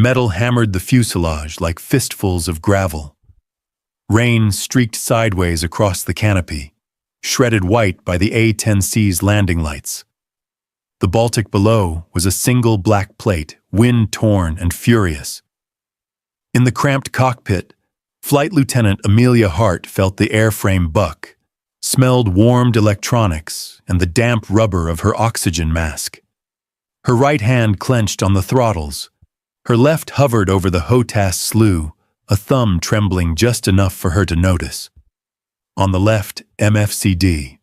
Metal hammered the fuselage like fistfuls of gravel. Rain streaked sideways across the canopy, shredded white by the A-10C's landing lights. The Baltic below was a single black plate, wind-torn and furious. In the cramped cockpit, Flight Lieutenant Amelia Hart felt the airframe buck, smelled warmed electronics and the damp rubber of her oxygen mask. Her right hand clenched on the throttles. Her left hovered over the HOTAS slew, a thumb trembling just enough for her to notice. On the left, MFCD,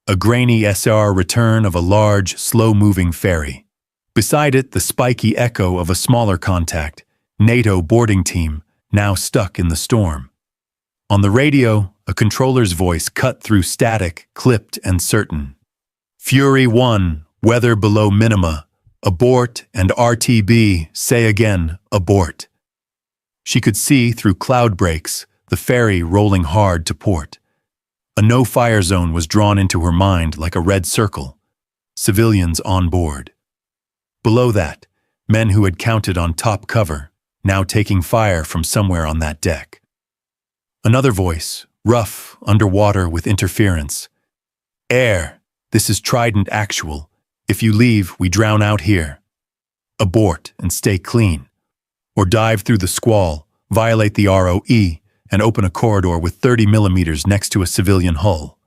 a grainy SR return of a large, slow-moving ferry. Beside it, the spiky echo of a smaller contact, NATO boarding team, now stuck in the storm. On the radio, a controller's voice cut through static, clipped and certain. Fury 1, weather below minima. Abort, and RTB, say again, abort. She could see, through cloud breaks, the ferry rolling hard to port. A no-fire zone was drawn into her mind like a red circle. Civilians on board. Below that, men who had counted on top cover, now taking fire from somewhere on that deck. Another voice, rough, underwater with interference. Air, this is Trident Actual. If you leave, we drown out here. Abort and stay clean. Or dive through the squall, violate the ROE, and open a corridor with 30 millimeters next to a civilian hull.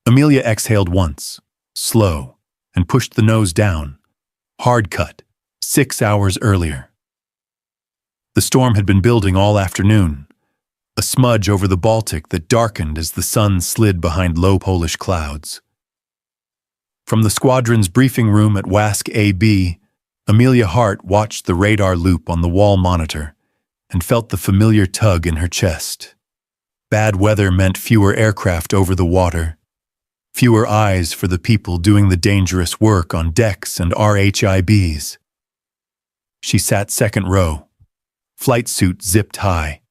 Amelia exhaled once, slow, and pushed the nose down. Hard cut, 6 hours earlier. The storm had been building all afternoon, a smudge over the Baltic that darkened as the sun slid behind low Polish clouds. From the squadron's briefing room at WASC AB, Amelia Hart watched the radar loop on the wall monitor and felt the familiar tug in her chest. Bad weather meant fewer aircraft over the water, fewer eyes for the people doing the dangerous work on decks and RHIBs. She sat second row, flight suit zipped high,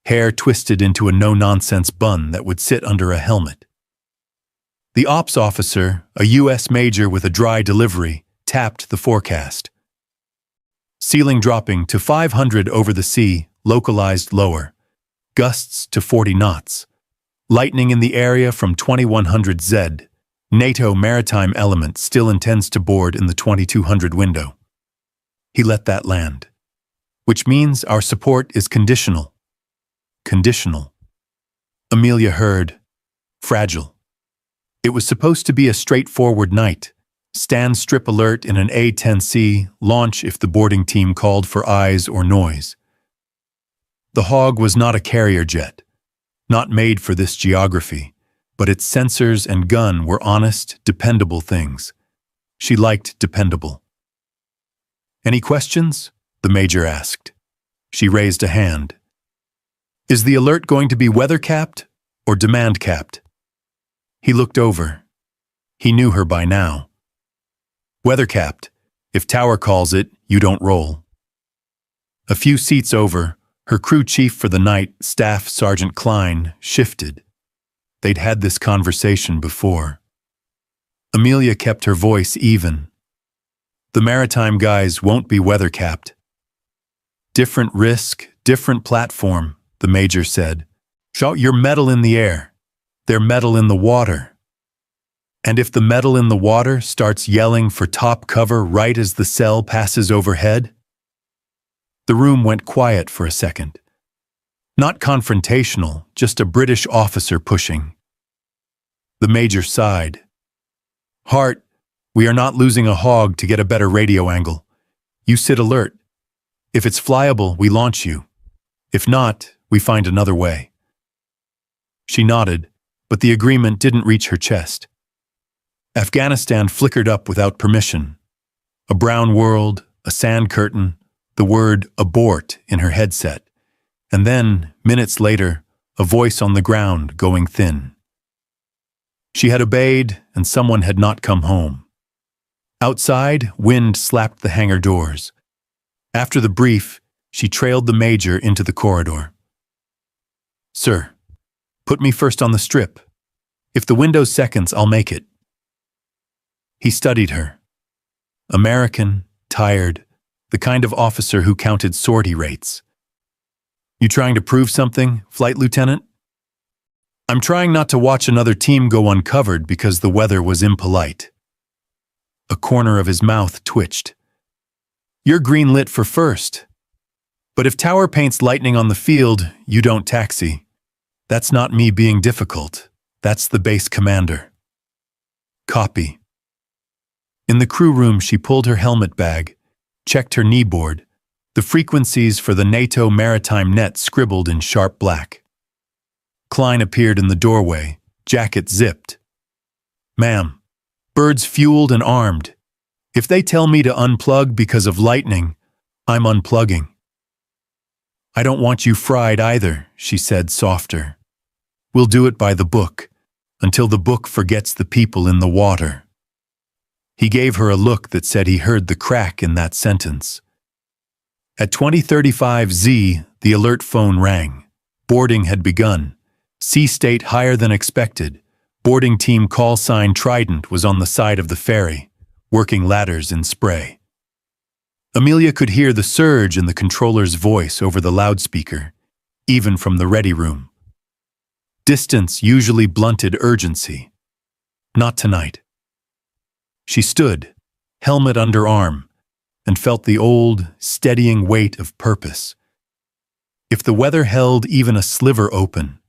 hair twisted into a no-nonsense bun that would sit under a helmet. The ops officer, a U.S. major with a dry delivery, tapped the forecast. Ceiling dropping to 500 over the sea, localized lower. Gusts to 40 knots. Lightning in the area from 2100 Z. NATO maritime element still intends to board in the 2200 window. He let that land. Which means our support is conditional. Conditional. Amelia heard. Fragile. It was supposed to be a straightforward night. Stand strip alert in an A-10C, launch if the boarding team called for eyes or noise. The Hog was not a carrier jet, not made for this geography, but its sensors and gun were honest, dependable things. She liked dependable. Any questions? The major asked. She raised a hand. Is the alert going to be weather-capped or demand-capped? He looked over. He knew her by now. Weather-capped. If tower calls it, you don't roll. A few seats over, her crew chief for the night, Staff Sergeant Klein, shifted. They'd had this conversation before. Amelia kept her voice even. The maritime guys won't be weather-capped. Different risk, different platform, the major said. Shout your metal in the air. Their metal in the water. And if the metal in the water starts yelling for top cover right as the cell passes overhead? The room went quiet for a second. Not confrontational, just a British officer pushing. The major sighed. Hart, we are not losing a Hog to get a better radio angle. You sit alert. If it's flyable, we launch you. If not, we find another way. She nodded, but the agreement didn't reach her chest. Afghanistan flickered up without permission. A brown world, a sand curtain, the word abort in her headset, and then, minutes later, a voice on the ground going thin. She had obeyed, and someone had not come home. Outside, wind slapped the hangar doors. After the brief, she trailed the major into the corridor. Sir, put me first on the strip. If the window seconds, I'll make it. He studied her. American, tired, the kind of officer who counted sortie rates. You trying to prove something, Flight Lieutenant? I'm trying not to watch another team go uncovered because the weather was impolite. A corner of his mouth twitched. You're green-lit for first. But if Tower paints lightning on the field, you don't taxi. That's not me being difficult. That's the base commander. Copy. In the crew room, she pulled her helmet bag, checked her kneeboard, the frequencies for the NATO maritime net scribbled in sharp black. Klein appeared in the doorway, jacket zipped. Ma'am, birds fueled and armed. If they tell me to unplug because of lightning, I'm unplugging. I don't want you fried either, she said softer. We'll do it by the book, until the book forgets the people in the water. He gave her a look that said he heard the crack in that sentence. At 20:35 Z, the alert phone rang. Boarding had begun. Sea state higher than expected. Boarding team call sign Trident was on the side of the ferry, working ladders in spray. Amelia could hear the surge in the controller's voice over the loudspeaker, even from the ready room. Distance usually blunted urgency. Not tonight. She stood, helmet under arm, and felt the old, steadying weight of purpose. If the weather held even a sliver open,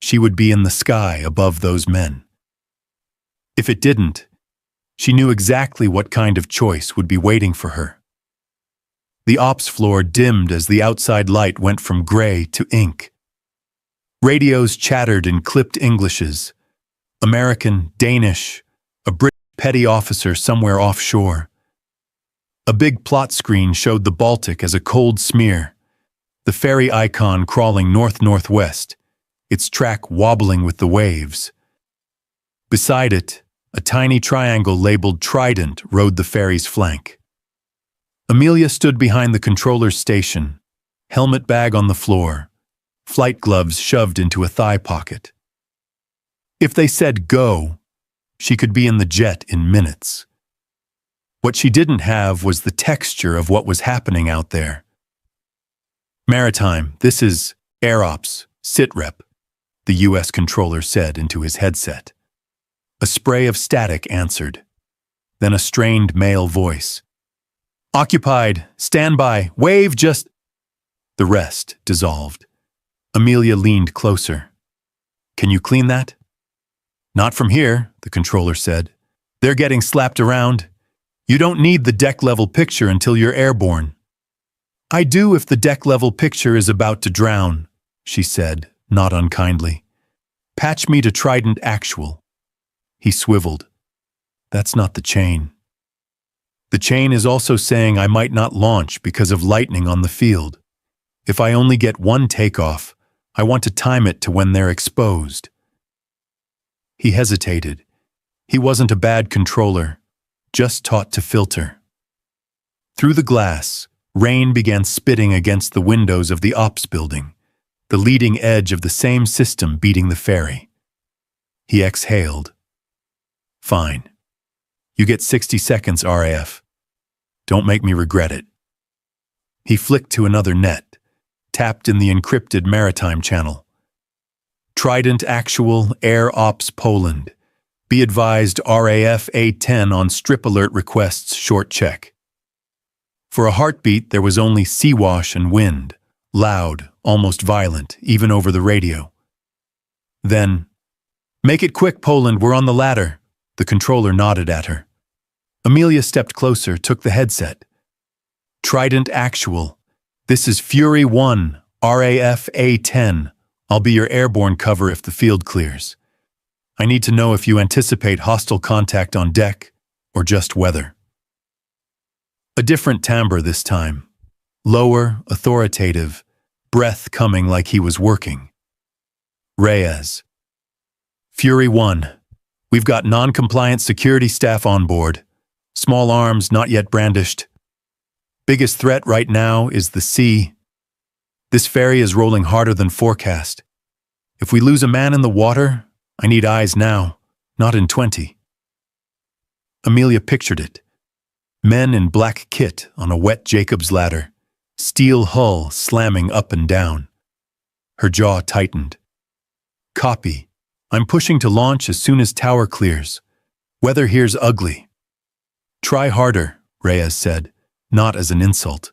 she would be in the sky above those men. If it didn't, she knew exactly what kind of choice would be waiting for her. The ops floor dimmed as the outside light went from gray to ink. Radios chattered in clipped Englishes. American, Danish, a British petty officer somewhere offshore. A big plot screen showed the Baltic as a cold smear, the ferry icon crawling north-northwest, its track wobbling with the waves. Beside it, a tiny triangle labeled Trident rode the ferry's flank. Amelia stood behind the controller's station, helmet bag on the floor, flight gloves shoved into a thigh pocket. If they said go, she could be in the jet in minutes. What she didn't have was the texture of what was happening out there. Maritime, this is Air Ops, SITREP, the U.S. controller said into his headset. A spray of static answered. Then a strained male voice. Occupied, stand by, wave just... The rest dissolved. Amelia leaned closer. Can you clean that? Not from here, the controller said. They're getting slapped around. You don't need the deck-level picture until you're airborne. I do if the deck-level picture is about to drown, she said, not unkindly. Patch me to Trident Actual. He swiveled. That's not the chain. The chain is also saying I might not launch because of lightning on the field. If I only get one takeoff, I want to time it to when they're exposed. He hesitated. He wasn't a bad controller, just taught to filter. Through the glass, rain began spitting against the windows of the ops building, the leading edge of the same system beating the ferry. He exhaled. Fine. You get 60 seconds, RAF. Don't make me regret it. He flicked to another net, tapped in the encrypted maritime channel. Trident Actual, Air Ops Poland. Be advised RAF A-10 on strip alert requests short check. For a heartbeat, there was only sea wash and wind, loud, almost violent, even over the radio. Then, make it quick, Poland, we're on the ladder. The controller nodded at her. Amelia stepped closer, took the headset. Trident Actual. This is Fury 1, RAF A-10. I'll be your airborne cover if the field clears. I need to know if you anticipate hostile contact on deck or just weather. A different timbre this time. Lower, authoritative, breath coming like he was working. Reyes. Fury 1. We've got non-compliant security staff on board. Small arms not yet brandished. Biggest threat right now is the sea. This ferry is rolling harder than forecast. If we lose a man in the water, I need eyes now, not in 20. Amelia pictured it. Men in black kit on a wet Jacob's ladder, steel hull slamming up and down. Her jaw tightened. Copy. I'm pushing to launch as soon as tower clears. Weather here's ugly. Try harder, Reyes said, not as an insult,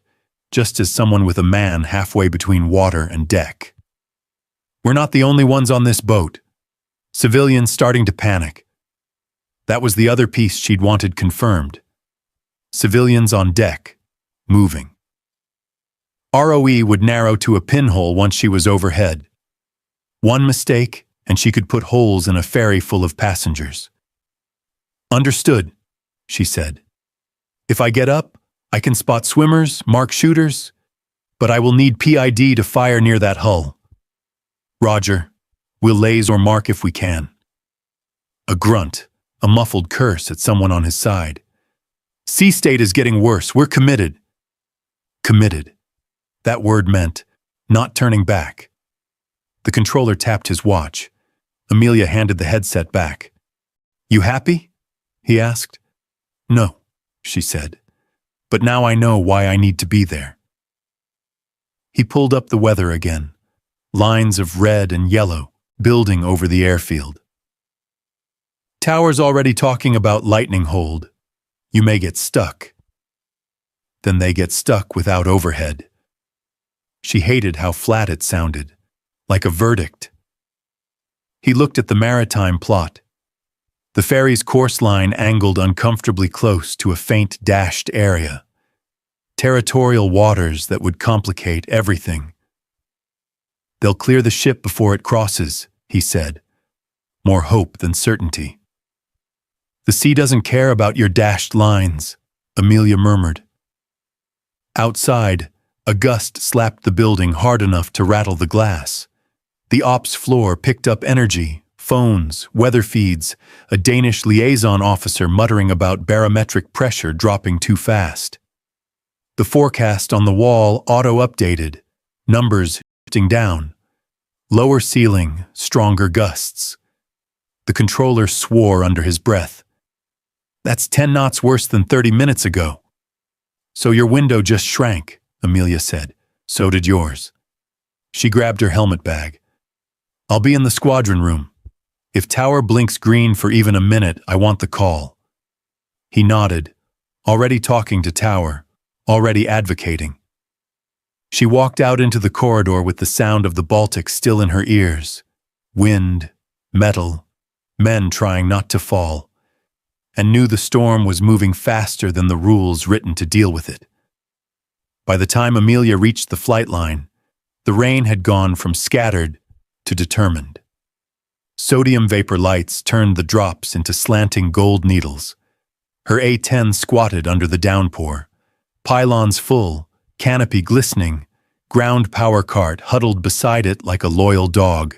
just as someone with a man halfway between water and deck. We're not the only ones on this boat. Civilians starting to panic. That was the other piece she'd wanted confirmed. Civilians on deck, moving. ROE would narrow to a pinhole once she was overhead. One mistake, and she could put holes in a ferry full of passengers. Understood, she said. If I get up, I can spot swimmers, mark shooters, but I will need PID to fire near that hull. Roger. We'll laze or mark if we can. A grunt, a muffled curse at someone on his side. Sea state is getting worse. We're committed. Committed. That word meant not turning back. The controller tapped his watch. Amelia handed the headset back. You happy? He asked. No, she said. But now I know why I need to be there. He pulled up the weather again. Lines of red and yellow building over the airfield. Tower's already talking about lightning hold. You may get stuck. Then they get stuck without overhead. She hated how flat it sounded, like a verdict. He looked at the maritime plot. The ferry's course line angled uncomfortably close to a faint dashed area. Territorial waters that would complicate everything. They'll clear the ship before it crosses, he said. More hope than certainty. The sea doesn't care about your dashed lines, Amelia murmured. Outside, a gust slapped the building hard enough to rattle the glass. The ops floor picked up energy, phones, weather feeds, a Danish liaison officer muttering about barometric pressure dropping too fast. The forecast on the wall auto-updated, numbers shifting down. Lower ceiling, stronger gusts. The controller swore under his breath. That's 10 knots worse than 30 minutes ago. So your window just shrank, Amelia said. So did yours. She grabbed her helmet bag. I'll be in the squadron room. If tower blinks green for even a minute, I want the call. He nodded, already talking to tower, already advocating. She walked out into the corridor with the sound of the Baltic still in her ears. Wind, metal, men trying not to fall, and knew the storm was moving faster than the rules written to deal with it. By the time Amelia reached the flight line, the rain had gone from scattered to determined. Sodium vapor lights turned the drops into slanting gold needles. Her A-10 squatted under the downpour, pylons full, canopy glistening, ground power cart huddled beside it like a loyal dog.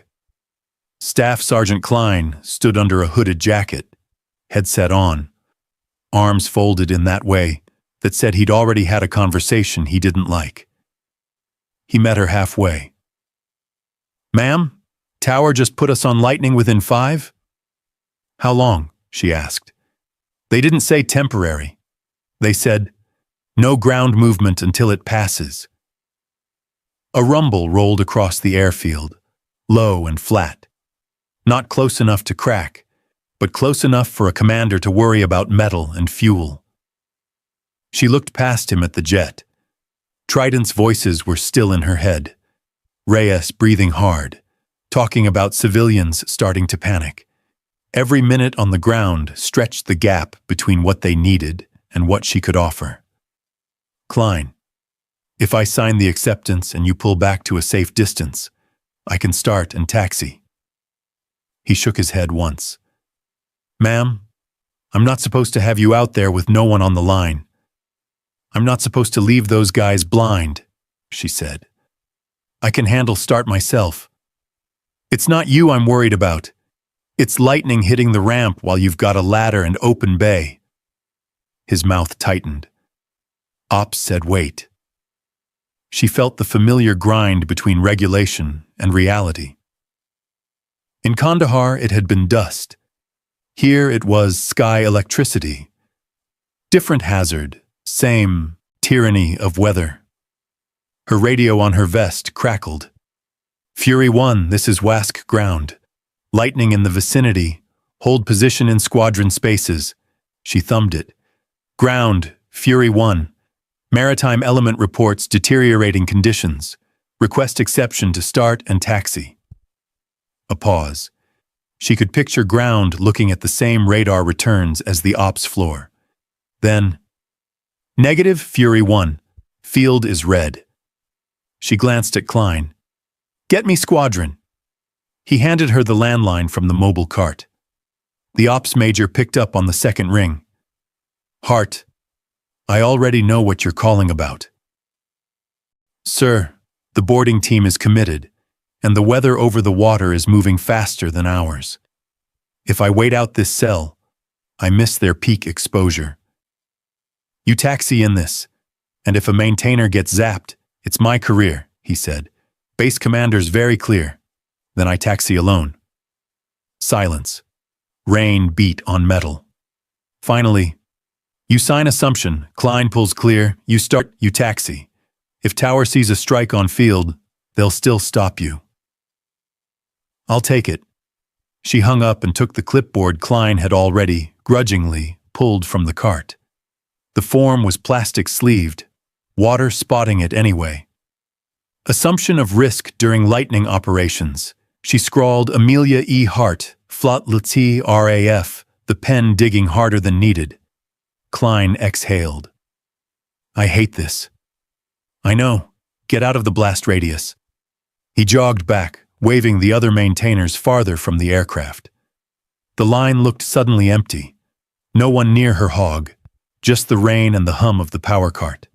Staff Sergeant Klein stood under a hooded jacket, headset on, arms folded in that way that said he'd already had a conversation he didn't like. He met her halfway. Ma'am, tower just put us on lightning within 5? How long? She asked. They didn't say temporary. They said, no ground movement until it passes. A rumble rolled across the airfield, low and flat. Not close enough to crack, but close enough for a commander to worry about metal and fuel. She looked past him at the jet. Trident's voices were still in her head. Reyes breathing hard, talking about civilians starting to panic. Every minute on the ground stretched the gap between what they needed and what she could offer. Klein, if I sign the acceptance and you pull back to a safe distance, I can start and taxi. He shook his head once. Ma'am, I'm not supposed to have you out there with no one on the line. I'm not supposed to leave those guys blind, she said. I can handle start myself. It's not you I'm worried about. It's lightning hitting the ramp while you've got a ladder and open bay. His mouth tightened. Ops said wait. She felt the familiar grind between regulation and reality. In Kandahar it had been dust. Here it was sky electricity. Different hazard, Same tyranny of weather. Her radio on her vest crackled. Fury 1, this is WASC ground. Lightning in the vicinity. Hold position in squadron spaces. She thumbed it. Ground, Fury 1. Maritime element reports deteriorating conditions. Request exception to start and taxi. A pause. She could picture ground looking at the same radar returns as the ops floor. Then, negative, Fury 1. Field is red. She glanced at Klein. Get me squadron. He handed her the landline from the mobile cart. The ops major picked up on the second ring. Hart, I already know what you're calling about. Sir, the boarding team is committed, and the weather over the water is moving faster than ours. If I wait out this cell, I miss their peak exposure. You taxi in this, and if a maintainer gets zapped, it's my career, he said. Base commander's very clear. Then I taxi alone. Silence. Rain beat on metal. Finally, you sign assumption, Klein pulls clear, you start, you taxi. If tower sees a strike on field, they'll still stop you. I'll take it. She hung up and took the clipboard Klein had already, grudgingly, pulled from the cart. The form was plastic-sleeved, water spotting it anyway. Assumption of risk during lightning operations. She scrawled Amelia E. Hart, Flot Lati RAF, the pen digging harder than needed. Klein exhaled. I hate this. I know. Get out of the blast radius. He jogged back, waving the other maintainers farther from the aircraft. The line looked suddenly empty. No one near her hog, just the rain and the hum of the power cart.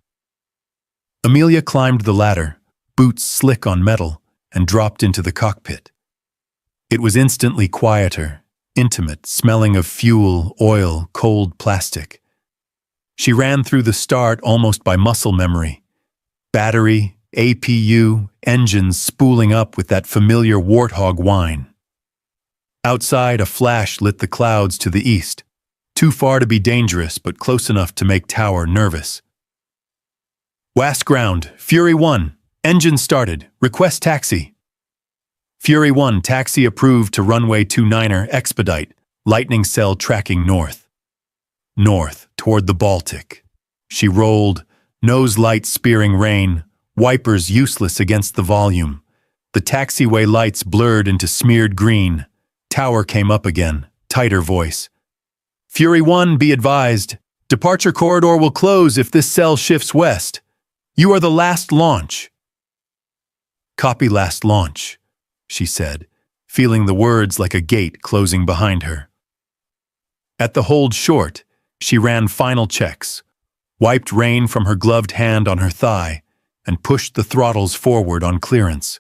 Amelia climbed the ladder, boots slick on metal, and dropped into the cockpit. It was instantly quieter, intimate, smelling of fuel, oil, cold plastic. She ran through the start almost by muscle memory. Battery, APU, engines spooling up with that familiar warthog whine. Outside, a flash lit the clouds to the east, too far to be dangerous but close enough to make Tower nervous. WASC ground, Fury 1, engine started, request taxi. Fury 1, taxi approved to runway 29er, expedite, lightning cell tracking north. North, toward the Baltic. She rolled, nose light spearing rain, wipers useless against the volume. The taxiway lights blurred into smeared green. Tower came up again, tighter voice. Fury 1, be advised. Departure corridor will close if this cell shifts west. You are the last launch. Copy last launch, she said, feeling the words like a gate closing behind her. At the hold short, she ran final checks, wiped rain from her gloved hand on her thigh, and pushed the throttles forward on clearance.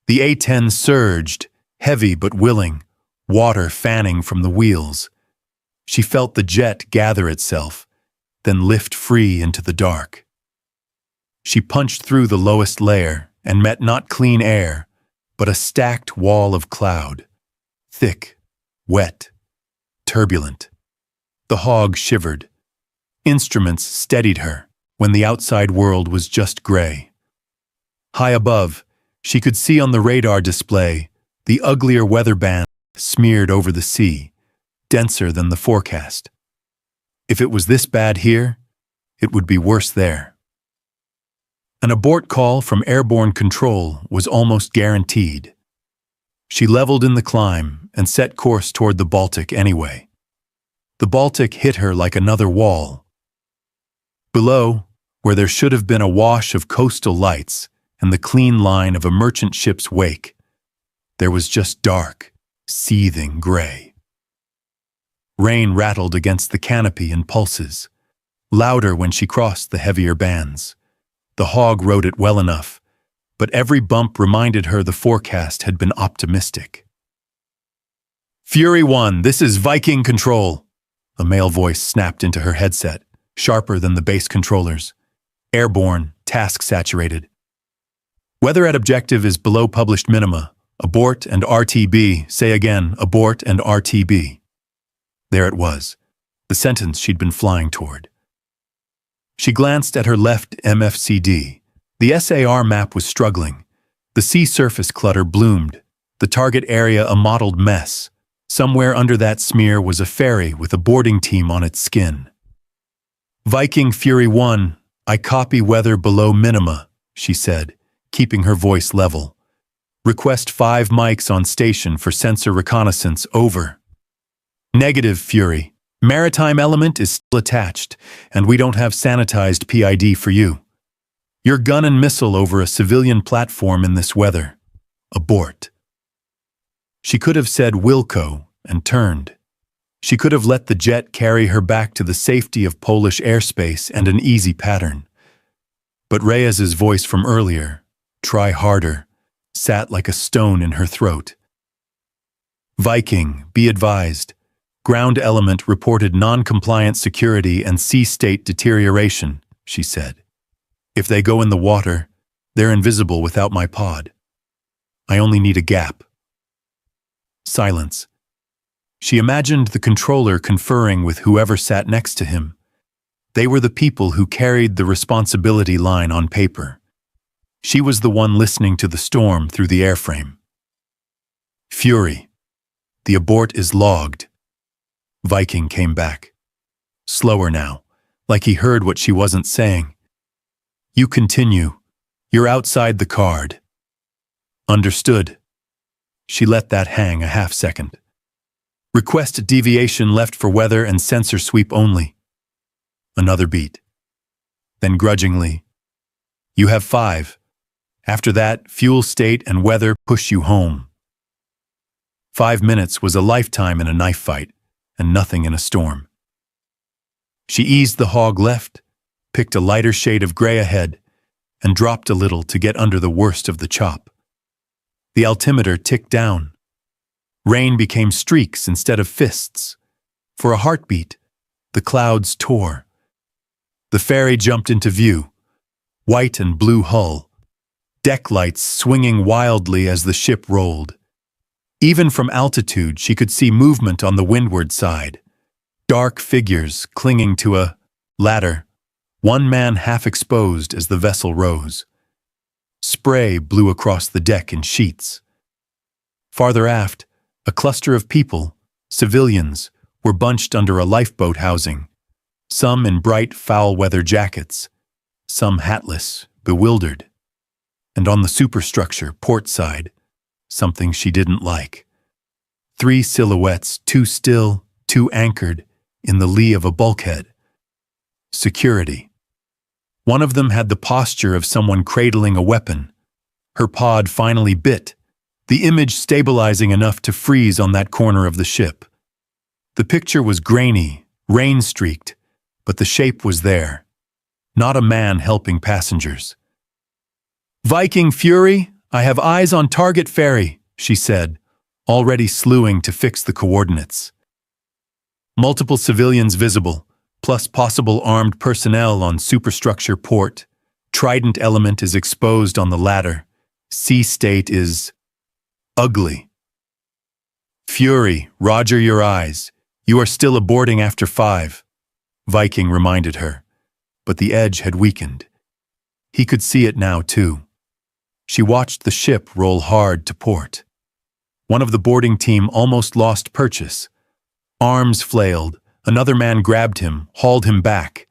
The A-10 surged, heavy but willing, water fanning from the wheels. She felt the jet gather itself, then lift free into the dark. She punched through the lowest layer and met not clean air, but a stacked wall of cloud. Thick, wet, turbulent. The hog shivered. Instruments steadied her when the outside world was just gray. High above, she could see on the radar display the uglier weather band smeared over the sea, denser than the forecast. If it was this bad here, it would be worse there. An abort call from airborne control was almost guaranteed. She leveled in the climb and set course toward the Baltic anyway. The Baltic hit her like another wall. Below, where there should have been a wash of coastal lights and the clean line of a merchant ship's wake, there was just dark, seething gray. Rain rattled against the canopy in pulses, louder when she crossed the heavier bands. The hog rode it well enough, but every bump reminded her the forecast had been optimistic. Fury 1, this is Viking Control. A male voice snapped into her headset, sharper than the base controllers. Airborne, task-saturated. Weather at objective is below published minima. Abort and RTB. Say again, abort and RTB. There it was, the sentence she'd been flying toward. She glanced at her left MFCD. The SAR map was struggling. The sea surface clutter bloomed, the target area a mottled mess. Somewhere under that smear was a ferry with a boarding team on its skin. Viking Fury 1, I copy weather below minima, she said, keeping her voice level. Request 5 mics on station for sensor reconnaissance, over. Negative, Fury. Maritime element is still attached, and we don't have sanitized PID for you. Your gun and missile over a civilian platform in this weather. Abort. She could have said Wilco and turned. She could have let the jet carry her back to the safety of Polish airspace and an easy pattern. But Reyes's voice from earlier, try harder, sat like a stone in her throat. Viking, be advised. Ground element reported non-compliant security and sea state deterioration, she said. If they go in the water, they're invisible without my pod. I only need a gap. Silence. She imagined the controller conferring with whoever sat next to him. They were the people who carried the responsibility line on paper. She was the one listening to the storm through the airframe. Fury. The abort is logged. Viking came back. Slower now, like he heard what she wasn't saying. You continue. You're outside the card. Understood. She let that hang a half second. Request deviation left for weather and sensor sweep only. Another beat. Then grudgingly. You have 5. After that, fuel state and weather push you home. 5 minutes was a lifetime in a knife fight, and nothing in a storm. She eased the hog left, picked a lighter shade of gray ahead, and dropped a little to get under the worst of the chop. The altimeter ticked down. Rain became streaks instead of fists. For a heartbeat, the clouds tore. The ferry jumped into view, white and blue hull, deck lights swinging wildly as the ship rolled. Even from altitude, she could see movement on the windward side. Dark figures clinging to a ladder, one man half exposed as the vessel rose. Spray blew across the deck in sheets. Farther aft, a cluster of people, civilians, were bunched under a lifeboat housing, some in bright foul-weather jackets, some hatless, bewildered. And on the superstructure, port side, something she didn't like. 3 silhouettes, 2 still, 2 anchored, in the lee of a bulkhead. Security. One of them had the posture of someone cradling a weapon. Her pod finally bit, the image stabilizing enough to freeze on that corner of the ship. The picture was grainy, rain-streaked, but the shape was there. Not a man helping passengers. Viking Fury, I have eyes on target ferry, she said, already slewing to fix the coordinates. Multiple civilians visible, plus possible armed personnel on superstructure port. Trident element is exposed on the ladder. Sea state is ugly. Fury, roger your eyes. You are still aborting after 5, Viking reminded her, but the edge had weakened. He could see it now, too. She watched the ship roll hard to port. One of the boarding team almost lost purchase. Arms flailed, another man grabbed him, hauled him back.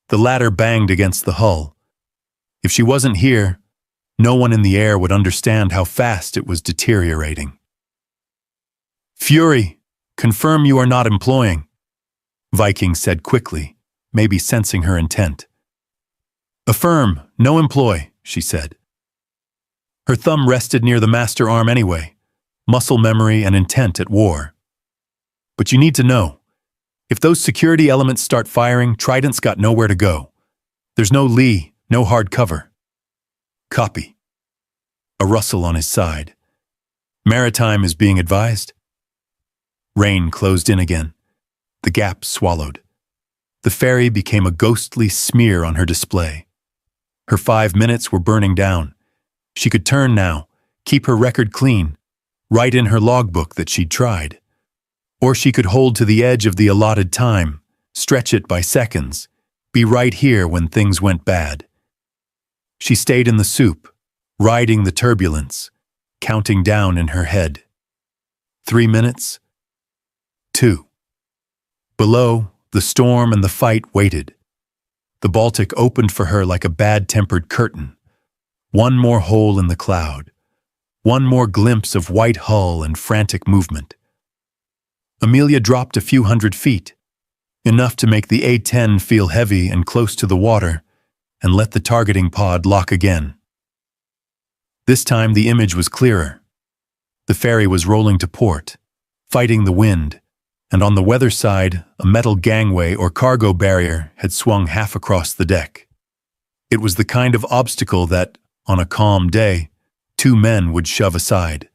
The ladder banged against the hull. If she wasn't here, no one in the air would understand how fast it was deteriorating. Fury, confirm you are not employing, Viking said quickly, maybe sensing her intent. Affirm, no employ, she said. Her thumb rested near the master arm anyway, muscle memory and intent at war. But you need to know, if those security elements start firing, Trident's got nowhere to go. There's no lee, no hard cover. Copy. A rustle on his side. Maritime is being advised. Rain closed in again. The gap swallowed. The ferry became a ghostly smear on her display. Her 5 minutes were burning down. She could turn now, keep her record clean, write in her logbook that she'd tried. Or she could hold to the edge of the allotted time, stretch it by seconds, Be right here when things went bad. She stayed in the soup, riding the turbulence, counting down in her head. 3 minutes. 2. Below, the storm and the fight waited. The Baltic opened for her like a bad-tempered curtain. One more hole in the cloud. One more glimpse of white hull and frantic movement. Amelia dropped a few hundred feet, enough to make the A-10 feel heavy and close to the water, and let the targeting pod lock again. This time the image was clearer. The ferry was rolling to port, fighting the wind, and on the weather side, a metal gangway or cargo barrier had swung half across the deck. It was the kind of obstacle that, on a calm day, 2 men would shove aside.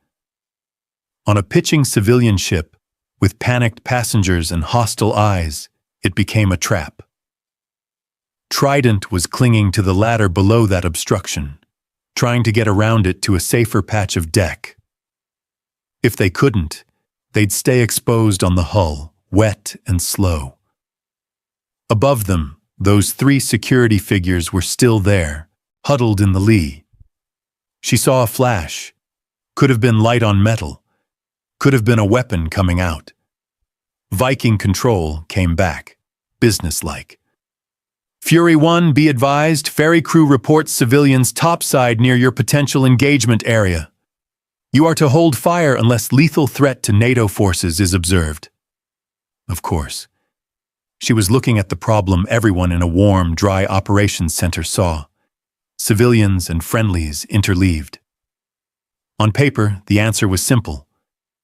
On a pitching civilian ship, with panicked passengers and hostile eyes, it became a trap. Trident was clinging to the ladder below that obstruction, trying to get around it to a safer patch of deck. If they couldn't, they'd stay exposed on the hull, wet and slow. Above them, those 3 security figures were still there, huddled in the lee. She saw a flash. Could have been light on metal. Could have been a weapon coming out. Viking control came back, businesslike. Fury 1, be advised, ferry crew reports civilians topside near your potential engagement area. You are to hold fire unless lethal threat to NATO forces is observed. Of course. She was looking at the problem everyone in a warm, dry operations center saw. Civilians and friendlies interleaved. On paper, the answer was simple.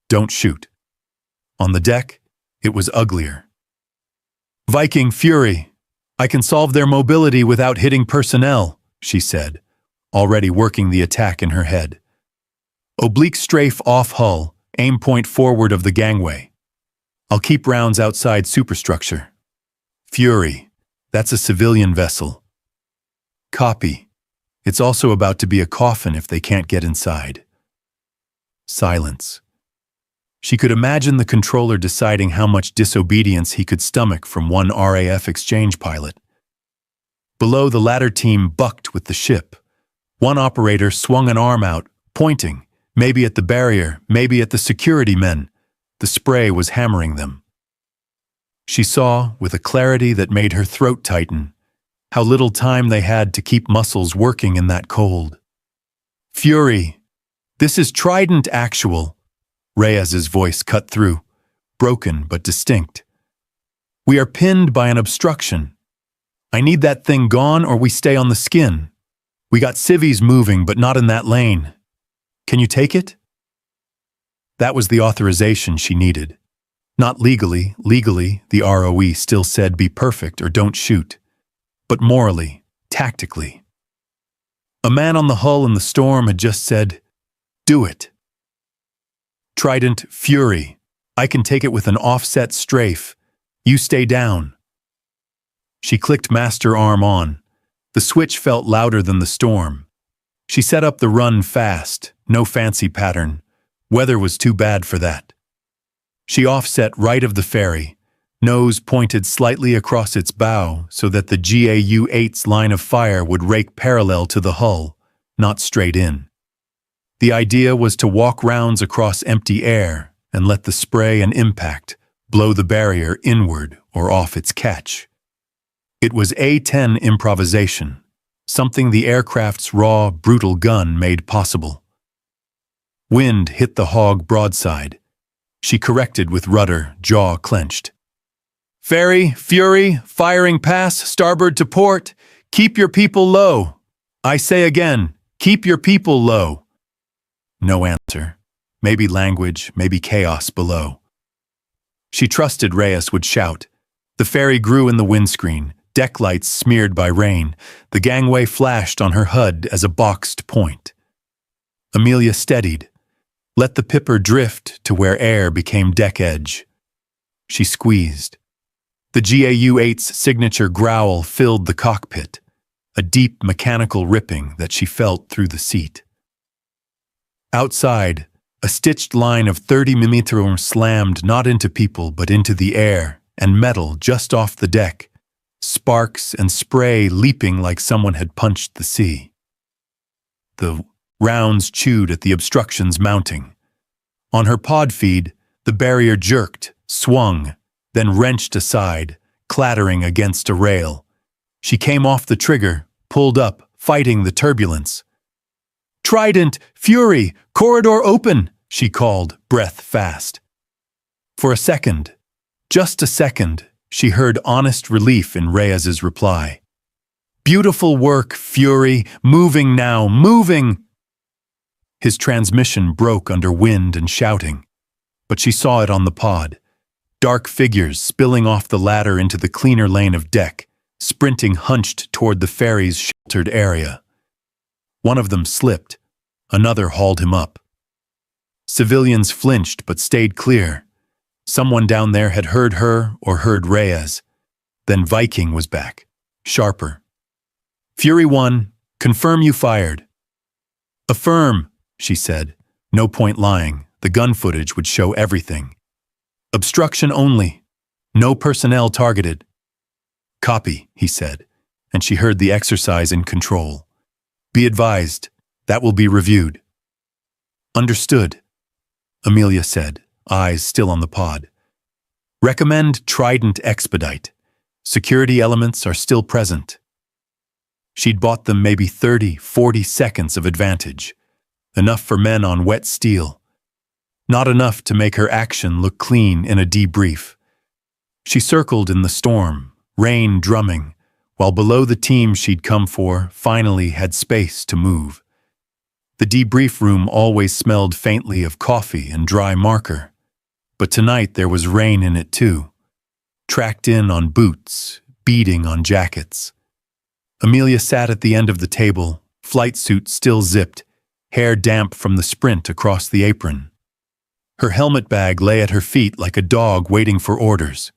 Don't shoot. On the deck, it was uglier. Viking Fury, I can solve their mobility without hitting personnel, she said, already working the attack in her head. Oblique strafe off hull, aim point forward of the gangway. I'll keep rounds outside superstructure. Fury, that's a civilian vessel. Copy. It's also about to be a coffin if they can't get inside. Silence. She could imagine the controller deciding how much disobedience he could stomach from one RAF exchange pilot. Below, the ladder team bucked with the ship. One operator swung an arm out, pointing, maybe at the barrier, maybe at the security men. The spray was hammering them. She saw, with a clarity that made her throat tighten, how little time they had to keep muscles working in that cold. Fury, this is Trident Actual. Reyes's voice cut through, broken but distinct. We are pinned by an obstruction. I need that thing gone or we stay on the skin. We got civvies moving but not in that lane. Can you take it? That was the authorization she needed. Not legally, the ROE still said be perfect or don't shoot. But morally, tactically. A man on the hull in the storm had just said, do it. Trident Fury, I can take it with an offset strafe. You stay down. She clicked master arm on. The switch felt louder than the storm. She set up the run fast, no fancy pattern. Weather was too bad for that. She offset right of the ferry, nose pointed slightly across its bow so that the GAU-8's line of fire would rake parallel to the hull, not straight in. The idea was to walk rounds across empty air and let the spray and impact blow the barrier inward or off its catch. It was A-10 improvisation, something the aircraft's raw, brutal gun made possible. Wind hit the hog broadside. She corrected with rudder, jaw clenched. Ferry, Fury, firing pass, starboard to port. Keep your people low. I say again, keep your people low. No answer. Maybe language, maybe chaos below. She trusted Reyes would shout. The ferry grew in the windscreen, deck lights smeared by rain. The gangway flashed on her HUD as a boxed point. Amelia steadied. Let the pipper drift to where air became deck edge. She squeezed. The GAU-8's signature growl filled the cockpit, a deep mechanical ripping that she felt through the seat. Outside, a stitched line of 30mm slammed not into people but into the air and metal just off the deck, sparks and spray leaping like someone had punched the sea. The rounds chewed at the obstructions mounting. On her pod feed, the barrier jerked, swung, then wrenched aside, clattering against a rail. She came off the trigger, pulled up, fighting the turbulence. "Trident! Fury! Corridor open!" she called, breath fast. For a second, just a second, she heard honest relief in Reyes's reply. "Beautiful work, Fury! Moving now, moving!" His transmission broke under wind and shouting, but she saw it on the pod. Dark figures spilling off the ladder into the cleaner lane of deck, sprinting hunched toward the ferry's sheltered area. One of them slipped, another hauled him up. Civilians flinched but stayed clear. Someone down there had heard her or heard Reyes. Then Viking was back, sharper. "Fury 1, confirm you fired." "Affirm," she said. No point lying, the gun footage would show everything. "Obstruction only. No personnel targeted." "Copy," he said, and she heard the exercise in control. "Be advised, that will be reviewed." "Understood," Amelia said, eyes still on the pod. "Recommend Trident expedite. Security elements are still present." She'd bought them maybe 30, 40 seconds of advantage. Enough for men on wet steel. Not enough to make her action look clean in a debrief. She circled in the storm, rain drumming, while below the team she'd come for finally had space to move. The debrief room always smelled faintly of coffee and dry marker, but tonight there was rain in it too. Tracked in on boots, beading on jackets. Amelia sat at the end of the table, flight suit still zipped, hair damp from the sprint across the apron. Her helmet bag lay at her feet like a dog waiting for orders.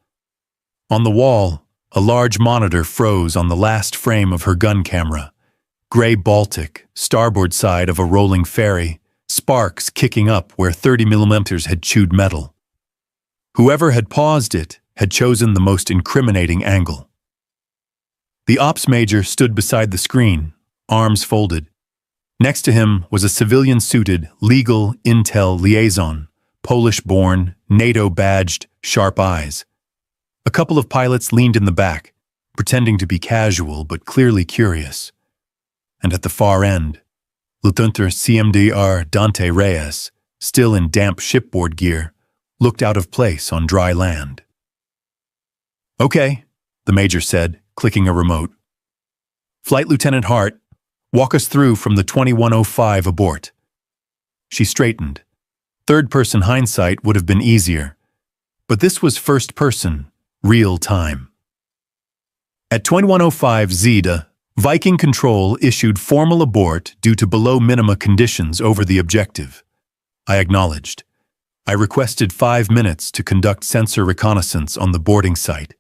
On the wall, a large monitor froze on the last frame of her gun camera. Gray Baltic, starboard side of a rolling ferry, sparks kicking up where 30mm had chewed metal. Whoever had paused it had chosen the most incriminating angle. The ops major stood beside the screen, arms folded. Next to him was a civilian-suited, legal intel liaison, Polish-born, NATO-badged, sharp eyes. A couple of pilots leaned in the back, pretending to be casual but clearly curious. And at the far end, Lieutenant CMDR Dante Reyes, still in damp shipboard gear, looked out of place on dry land. "Okay," the major said, clicking a remote. "Flight Lieutenant Hart, walk us through from the 2105 abort." She straightened. Third-person hindsight would have been easier, but this was first-person, real time. At 2105 Zeta, Viking Control issued formal abort due to below-minima conditions over the objective. I acknowledged. I requested 5 minutes to conduct sensor reconnaissance on the boarding site,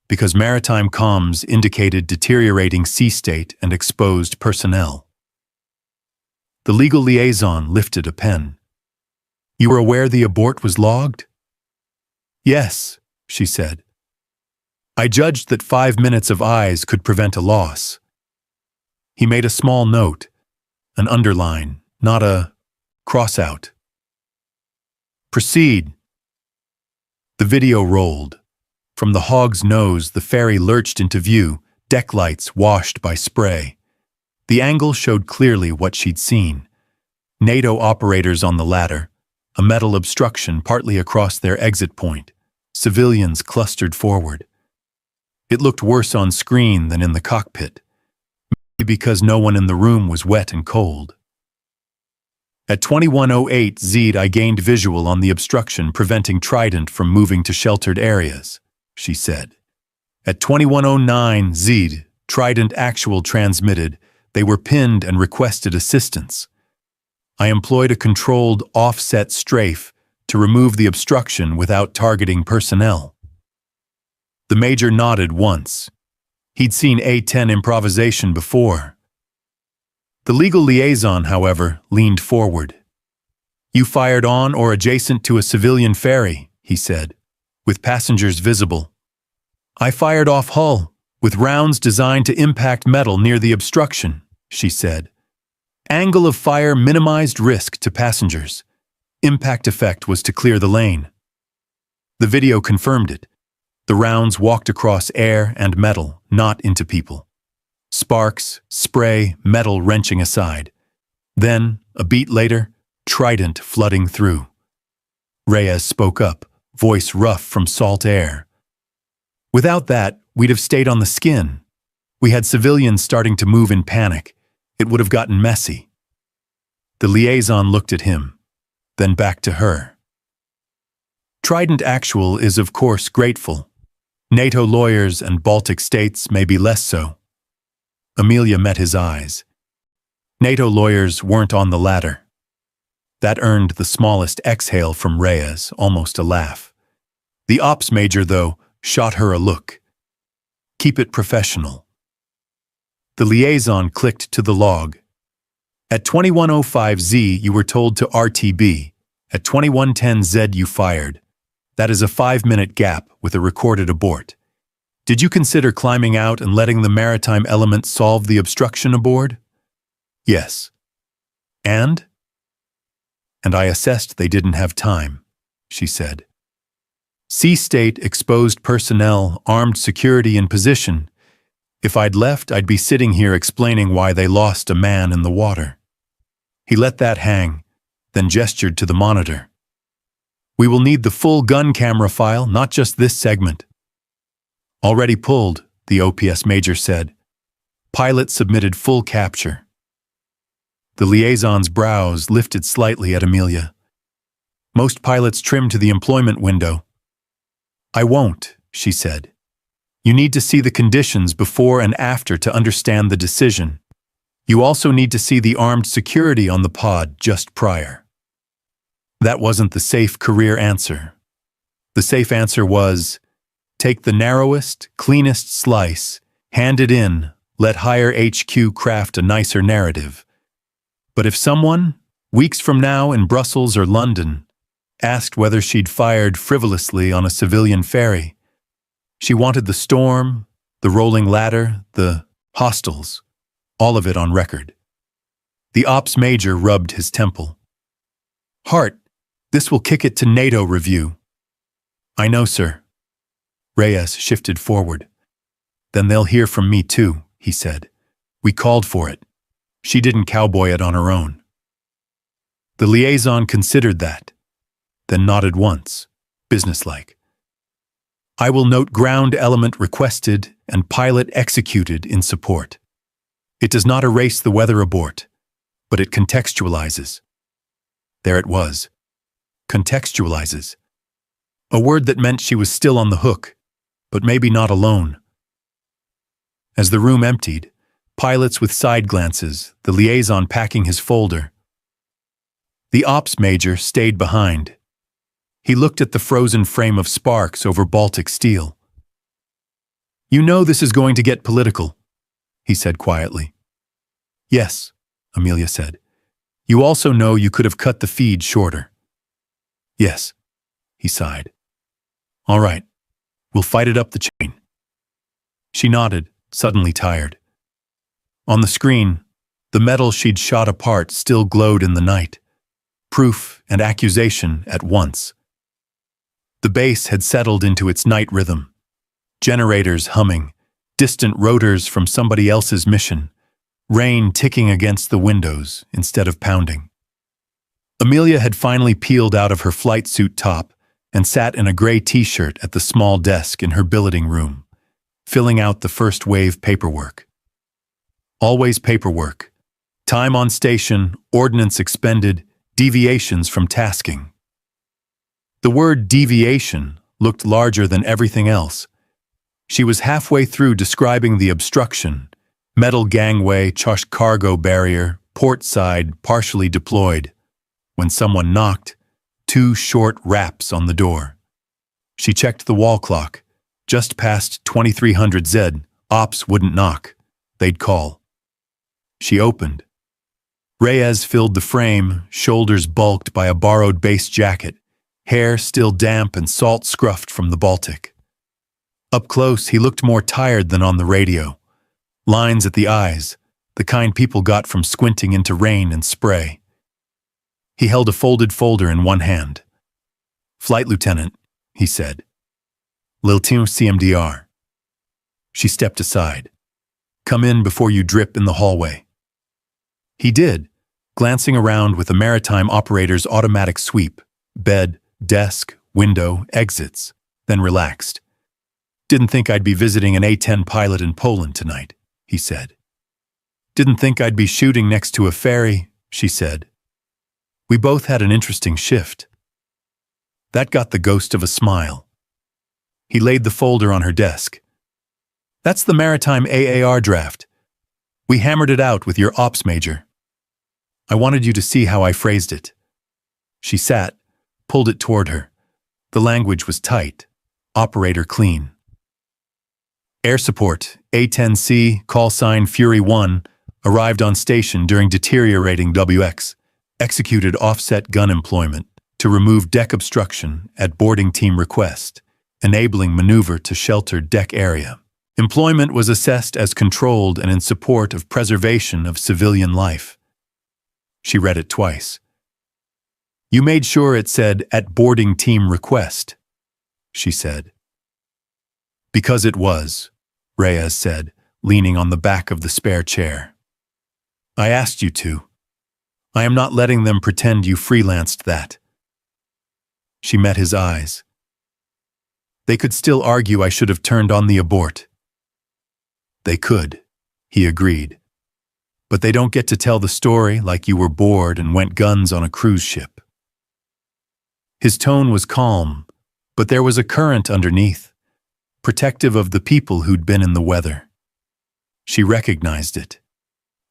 because maritime comms indicated deteriorating sea state and exposed personnel. The legal liaison lifted a pen. "You were aware the abort was logged?" "Yes," she said. "I judged that 5 minutes of eyes could prevent a loss." He made a small note, an underline, not a cross-out. "Proceed." The video rolled. From the hog's nose, the ferry lurched into view, deck lights washed by spray. The angle showed clearly what she'd seen. NATO operators on the ladder, a metal obstruction partly across their exit point, civilians clustered forward. It looked worse on screen than in the cockpit, maybe because no one in the room was wet and cold. At 2108 Zed, I gained visual on the obstruction preventing Trident from moving to sheltered areas, she said. At 2109 Zed, Trident actual transmitted, they were pinned and requested assistance. I employed a controlled offset strafe to remove the obstruction without targeting personnel. The major nodded once. He'd seen A-10 improvisation before. The legal liaison, however, leaned forward. "You fired on or adjacent to a civilian ferry," he said, with passengers visible. "I fired off hull," with rounds designed to impact metal near the obstruction, she said. Angle of fire minimized risk to passengers. Impact effect was to clear the lane. The video confirmed it. The rounds walked across air and metal, not into people. Sparks, spray, metal wrenching aside. Then, a beat later, trident flooding through. Reyes spoke up, voice rough from salt air. Without that, we'd have stayed on the skin. We had civilians starting to move in panic. It would have gotten messy. The liaison looked at him, then back to her. Trident Actual is of course grateful. NATO lawyers and Baltic states may be less so. Amelia met his eyes. NATO lawyers weren't on the ladder. That earned the smallest exhale from Reyes, almost a laugh. The ops major, though, shot her a look. Keep it professional. The liaison clicked to the log. At 21:05Z, you were told to RTB. At 21:10Z, you fired. That is a 5-minute gap with a recorded abort. Did you consider climbing out and letting the maritime element solve the obstruction aboard? Yes. And? And I assessed they didn't have time, she said. Sea state, exposed personnel, armed security in position. If I'd left, I'd be sitting here explaining why they lost a man in the water. He let that hang, then gestured to the monitor. We will need the full gun camera file, not just this segment. Already pulled, the OPS major said. Pilot submitted full capture. The liaison's brows lifted slightly at Amelia. Most pilots trim to the employment window. I won't, she said. You need to see the conditions before and after to understand the decision. You also need to see the armed security on the pod just prior. That wasn't the safe career answer. The safe answer was, take the narrowest, cleanest slice, hand it in, let higher HQ craft a nicer narrative. But if someone, weeks from now in Brussels or London, asked whether she'd fired frivolously on a civilian ferry, she wanted the storm, the rolling ladder, the hostiles, all of it on record. The ops major rubbed his temple. Hart, this will kick it to NATO review. I know, sir. Reyes shifted forward. Then they'll hear from me too, he said. We called for it. She didn't cowboy it on her own. The liaison considered that, then nodded once, businesslike. I will note ground element requested and pilot executed in support. It does not erase the weather abort, but it contextualizes. There it was. Contextualizes. A word that meant she was still on the hook, but maybe not alone. As the room emptied, pilots with side glances, the liaison packing his folder. The ops major stayed behind. He looked at the frozen frame of sparks over Baltic steel. You know this is going to get political, he said quietly. Yes, Amelia said. You also know you could have cut the feed shorter. Yes, he sighed. All right, we'll fight it up the chain. She nodded, suddenly tired. On the screen, the metal she'd shot apart still glowed in the night. Proof and accusation at once. The base had settled into its night rhythm. Generators humming, distant rotors from somebody else's mission, rain ticking against the windows instead of pounding. Amelia had finally peeled out of her flight suit top and sat in a gray t-shirt at the small desk in her billeting room, filling out the first wave paperwork. Always paperwork. Time on station, ordnance expended, deviations from tasking. The word deviation looked larger than everything else. She was halfway through describing the obstruction, metal gangway, chosh cargo barrier, port side partially deployed, when someone knocked, 2 short raps on the door. She checked the wall clock. Just past 2300 Z, ops wouldn't knock. They'd call. She opened. Reyes filled the frame, shoulders bulked by a borrowed base jacket, hair still damp and salt scruffed from the Baltic. Up close, he looked more tired than on the radio. Lines at the eyes, the kind people got from squinting into rain and spray. He held a folded folder in one hand. "Flight Lieutenant," he said. "Lieutenant CMDR." She stepped aside. "Come in before you drip in the hallway." He did, glancing around with a maritime operator's automatic sweep, bed, desk, window, exits, then relaxed. "Didn't think I'd be visiting an A-10 pilot in Poland tonight," he said. "Didn't think I'd be shooting next to a ferry," she said. "We both had an interesting shift." That got the ghost of a smile. He laid the folder on her desk. "That's the maritime AAR draft. We hammered it out with your ops major. I wanted you to see how I phrased it." She sat, pulled it toward her. The language was tight, operator clean. "Air support, A-10C, call sign Fury 1, arrived on station during deteriorating WX, executed offset gun employment to remove deck obstruction at boarding team request, enabling maneuver to shelter deck area. Employment was assessed as controlled and in support of preservation of civilian life." She read it twice. "You made sure it said at boarding team request," she said. "Because it was," Reyes said, leaning on the back of the spare chair. "I asked you to. I am not letting them pretend you freelanced that." She met his eyes. "They could still argue I should have turned on the abort." "They could," he agreed. "But they don't get to tell the story like you were bored and went guns on a cruise ship." His tone was calm, but there was a current underneath, protective of the people who'd been in the weather. She recognized it.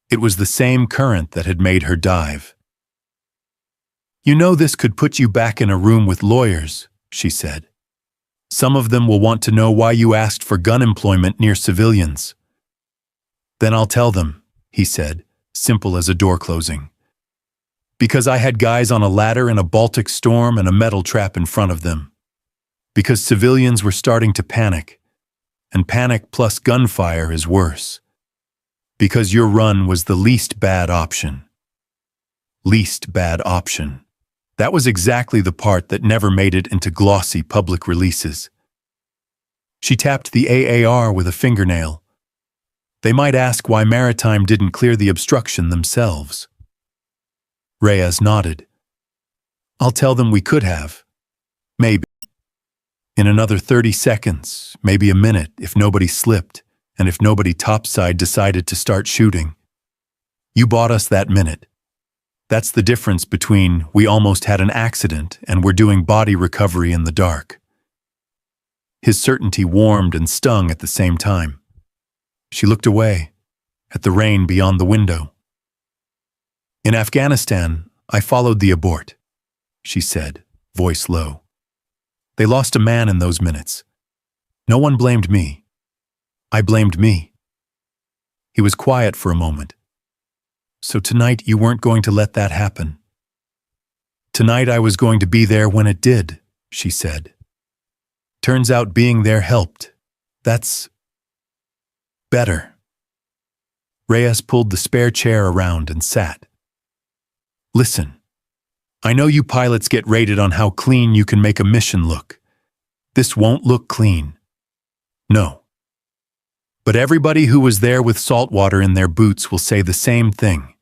It was the same current that had made her dive. "You know this could put you back in a room with lawyers," she said. "Some of them will want to know why you asked for gun employment near civilians." "Then I'll tell them," he said, simple as a door closing. "Because I had guys on a ladder in a Baltic storm and a metal trap in front of them. Because civilians were starting to panic, and panic plus gunfire is worse. Because your run was the least bad option." Least bad option. That was exactly the part that never made it into glossy public releases. She tapped the AAR with a fingernail. "They might ask why Maritime didn't clear the obstruction themselves." Reyes nodded. "I'll tell them we could have. Maybe. In another 30 seconds, maybe a minute if nobody slipped, and if nobody topside decided to start shooting. You bought us that minute. That's the difference between we almost had an accident and we're doing body recovery in the dark." His certainty warmed and stung at the same time. She looked away, at the rain beyond the window. "In Afghanistan, I followed the abort," she said, voice low. "They lost a man in those minutes. No one blamed me. I blamed me." He was quiet for a moment. "So tonight you weren't going to let that happen?" "Tonight I was going to be there when it did," she said. "Turns out being there helped. That's better." Reyes pulled the spare chair around and sat. "Listen, I know you pilots get rated on how clean you can make a mission look. This won't look clean. No. But everybody who was there with salt water in their boots will say the same thing."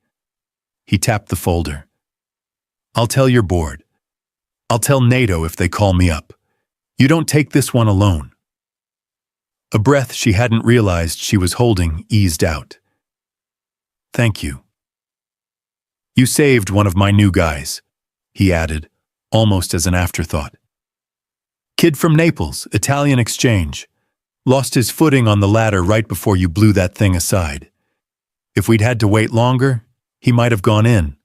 He tapped the folder. "I'll tell your board. I'll tell NATO if they call me up. You don't take this one alone." A breath she hadn't realized she was holding eased out. "Thank you. You saved one of my new guys," he added, almost as an afterthought. "Kid from Naples, Italian exchange. Lost his footing on the ladder right before you blew that thing aside. If we'd had to wait longer, he might have gone in.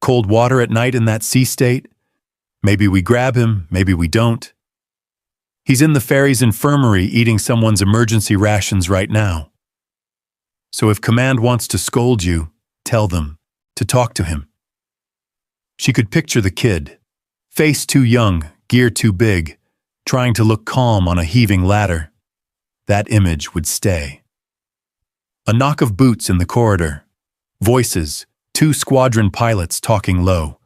Cold water at night in that sea state. Maybe we grab him, maybe we don't. He's in the ferry's infirmary eating someone's emergency rations right now. So if command wants to scold you, tell them to talk to him." She could picture the kid, face too young, gear too big, trying to look calm on a heaving ladder, that image would stay. A knock of boots in the corridor. Voices, 2 squadron pilots talking low.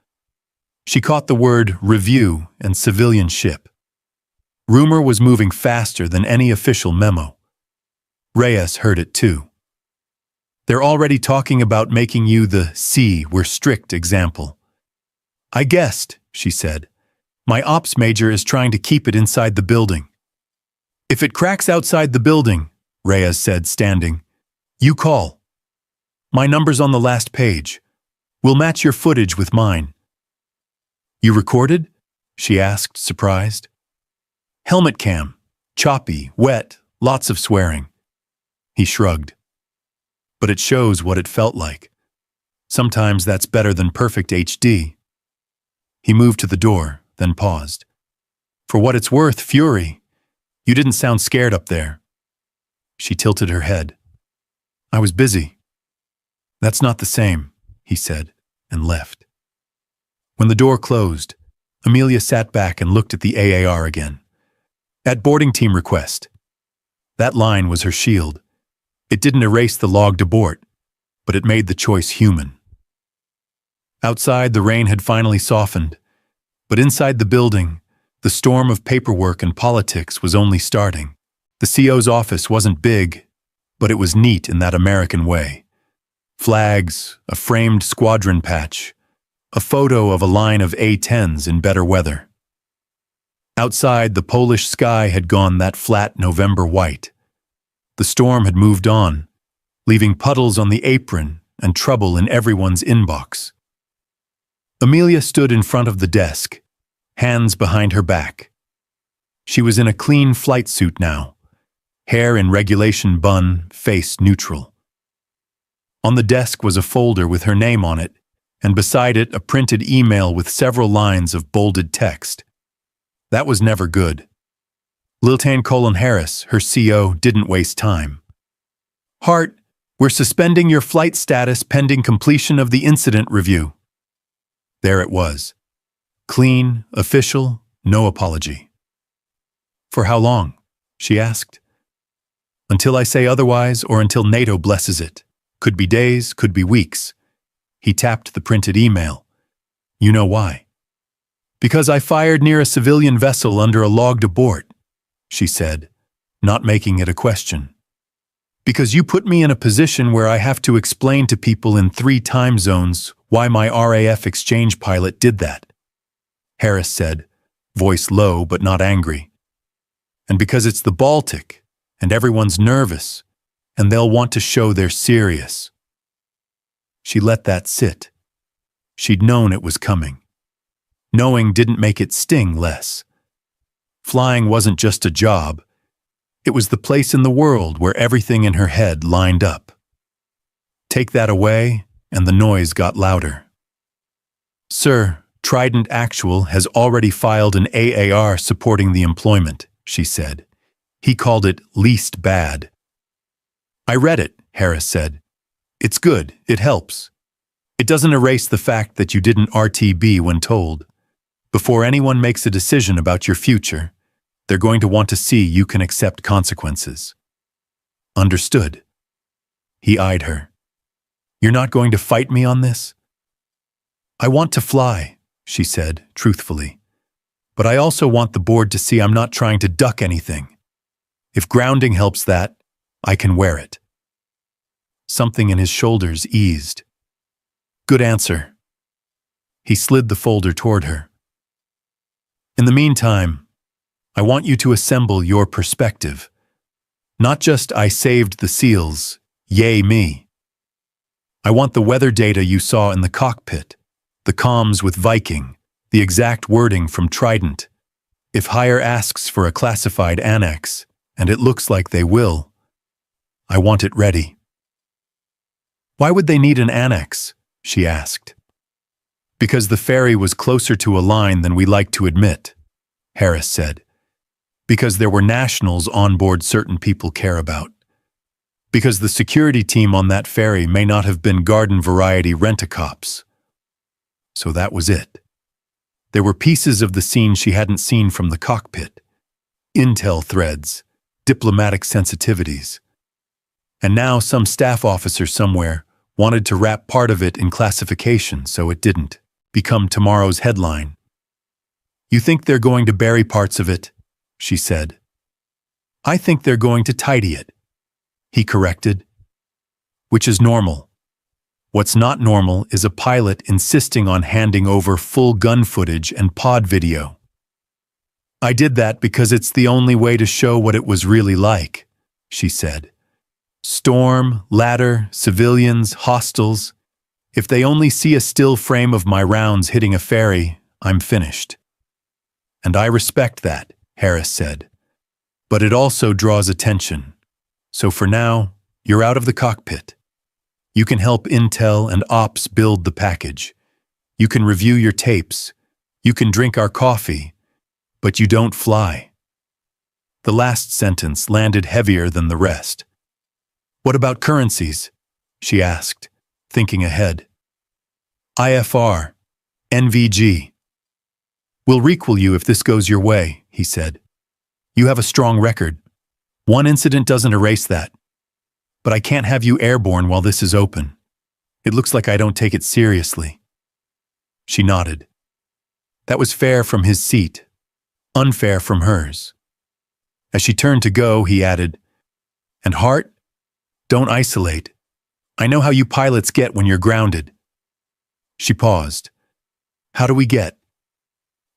She caught the word review and civilian ship. Rumor was moving faster than any official memo. Reyes heard it too. They're already talking about making you the we're strict example. I guessed, she said. My ops major is trying to keep it inside the building. If it cracks outside the building, Reyes said, standing, you call. My number's on the last page. We'll match your footage with mine. You recorded? She asked, surprised. Helmet cam. Choppy, wet, lots of swearing. He shrugged. But it shows what it felt like. Sometimes that's better than perfect HD. He moved to the door, then paused. For what it's worth, Fury, you didn't sound scared up there. She tilted her head. I was busy. That's not the same, he said, and left. When the door closed, Amelia sat back and looked at the AAR again. At boarding team request. That line was her shield. It didn't erase the logged abort, but it made the choice human. Outside, the rain had finally softened, but inside the building, the storm of paperwork and politics was only starting. The CO's office wasn't big, but it was neat in that American way. Flags, a framed squadron patch, a photo of a line of A-10s in better weather. Outside, the Polish sky had gone that flat November white. The storm had moved on, leaving puddles on the apron and trouble in everyone's inbox. Amelia stood in front of the desk, hands behind her back. She was in a clean flight suit now, hair in regulation bun, face neutral. On the desk was a folder with her name on it, and beside it a printed email with several lines of bolded text. That was never good. Lieutenant Colin Harris, her CO, didn't waste time. Hart, we're suspending your flight status pending completion of the incident review. There it was. Clean, official, no apology. For how long? She asked. Until I say otherwise or until NATO blesses it. Could be days, could be weeks. He tapped the printed email. You know why? Because I fired near a civilian vessel under a logged abort, she said, not making it a question. Because you put me in a position where I have to explain to people in 3 time zones why my RAF exchange pilot did that. Harris said, voice low but not angry. And because it's the Baltic, and everyone's nervous, and they'll want to show they're serious. She let that sit. She'd known it was coming. Knowing didn't make it sting less. Flying wasn't just a job. It was the place in the world where everything in her head lined up. Take that away, and the noise got louder. Sir, Trident Actual has already filed an AAR supporting the employment, she said. He called it least bad. I read it, Harris said. It's good, it helps. It doesn't erase the fact that you didn't RTB when told. Before anyone makes a decision about your future, they're going to want to see you can accept consequences. Understood. He eyed her. You're not going to fight me on this? I want to fly, she said, truthfully. But I also want the board to see I'm not trying to duck anything. If grounding helps that, I can wear it. Something in his shoulders eased. Good answer. He slid the folder toward her. In the meantime, I want you to assemble your perspective. Not just I saved the SEALs, yay me. I want the weather data you saw in the cockpit, the comms with Viking, the exact wording from Trident. If Hire asks for a classified annex, and it looks like they will, I want it ready. Why would they need an annex? She asked. Because the ferry was closer to a line than we like to admit, Harris said. Because there were nationals on board certain people care about. Because the security team on that ferry may not have been garden-variety rent-a-cops. So that was it. There were pieces of the scene she hadn't seen from the cockpit. Intel threads, diplomatic sensitivities. And now some staff officer somewhere wanted to wrap part of it in classification so it didn't become tomorrow's headline. "You think they're going to bury parts of it?" she said. "I think they're going to tidy it," he corrected. "Which is normal. What's not normal is a pilot insisting on handing over full gun footage and pod video. I did that because it's the only way to show what it was really like," she said. "Storm, ladder, civilians, hostiles. If they only see a still frame of my rounds hitting a ferry, I'm finished." "And I respect that," Harris said. "But it also draws attention. So for now, you're out of the cockpit. You can help Intel and Ops build the package. You can review your tapes. You can drink our coffee. But you don't fly." The last sentence landed heavier than the rest. "What about currencies?" she asked, thinking ahead. "IFR, NVG. We'll requal you if this goes your way," he said. "You have a strong record. One incident doesn't erase that. But I can't have you airborne while this is open. It looks like I don't take it seriously." She nodded. That was fair from his seat, unfair from hers. As she turned to go, he added, "And Hart, don't isolate. I know how you pilots get when you're grounded." She paused. "How do we get?"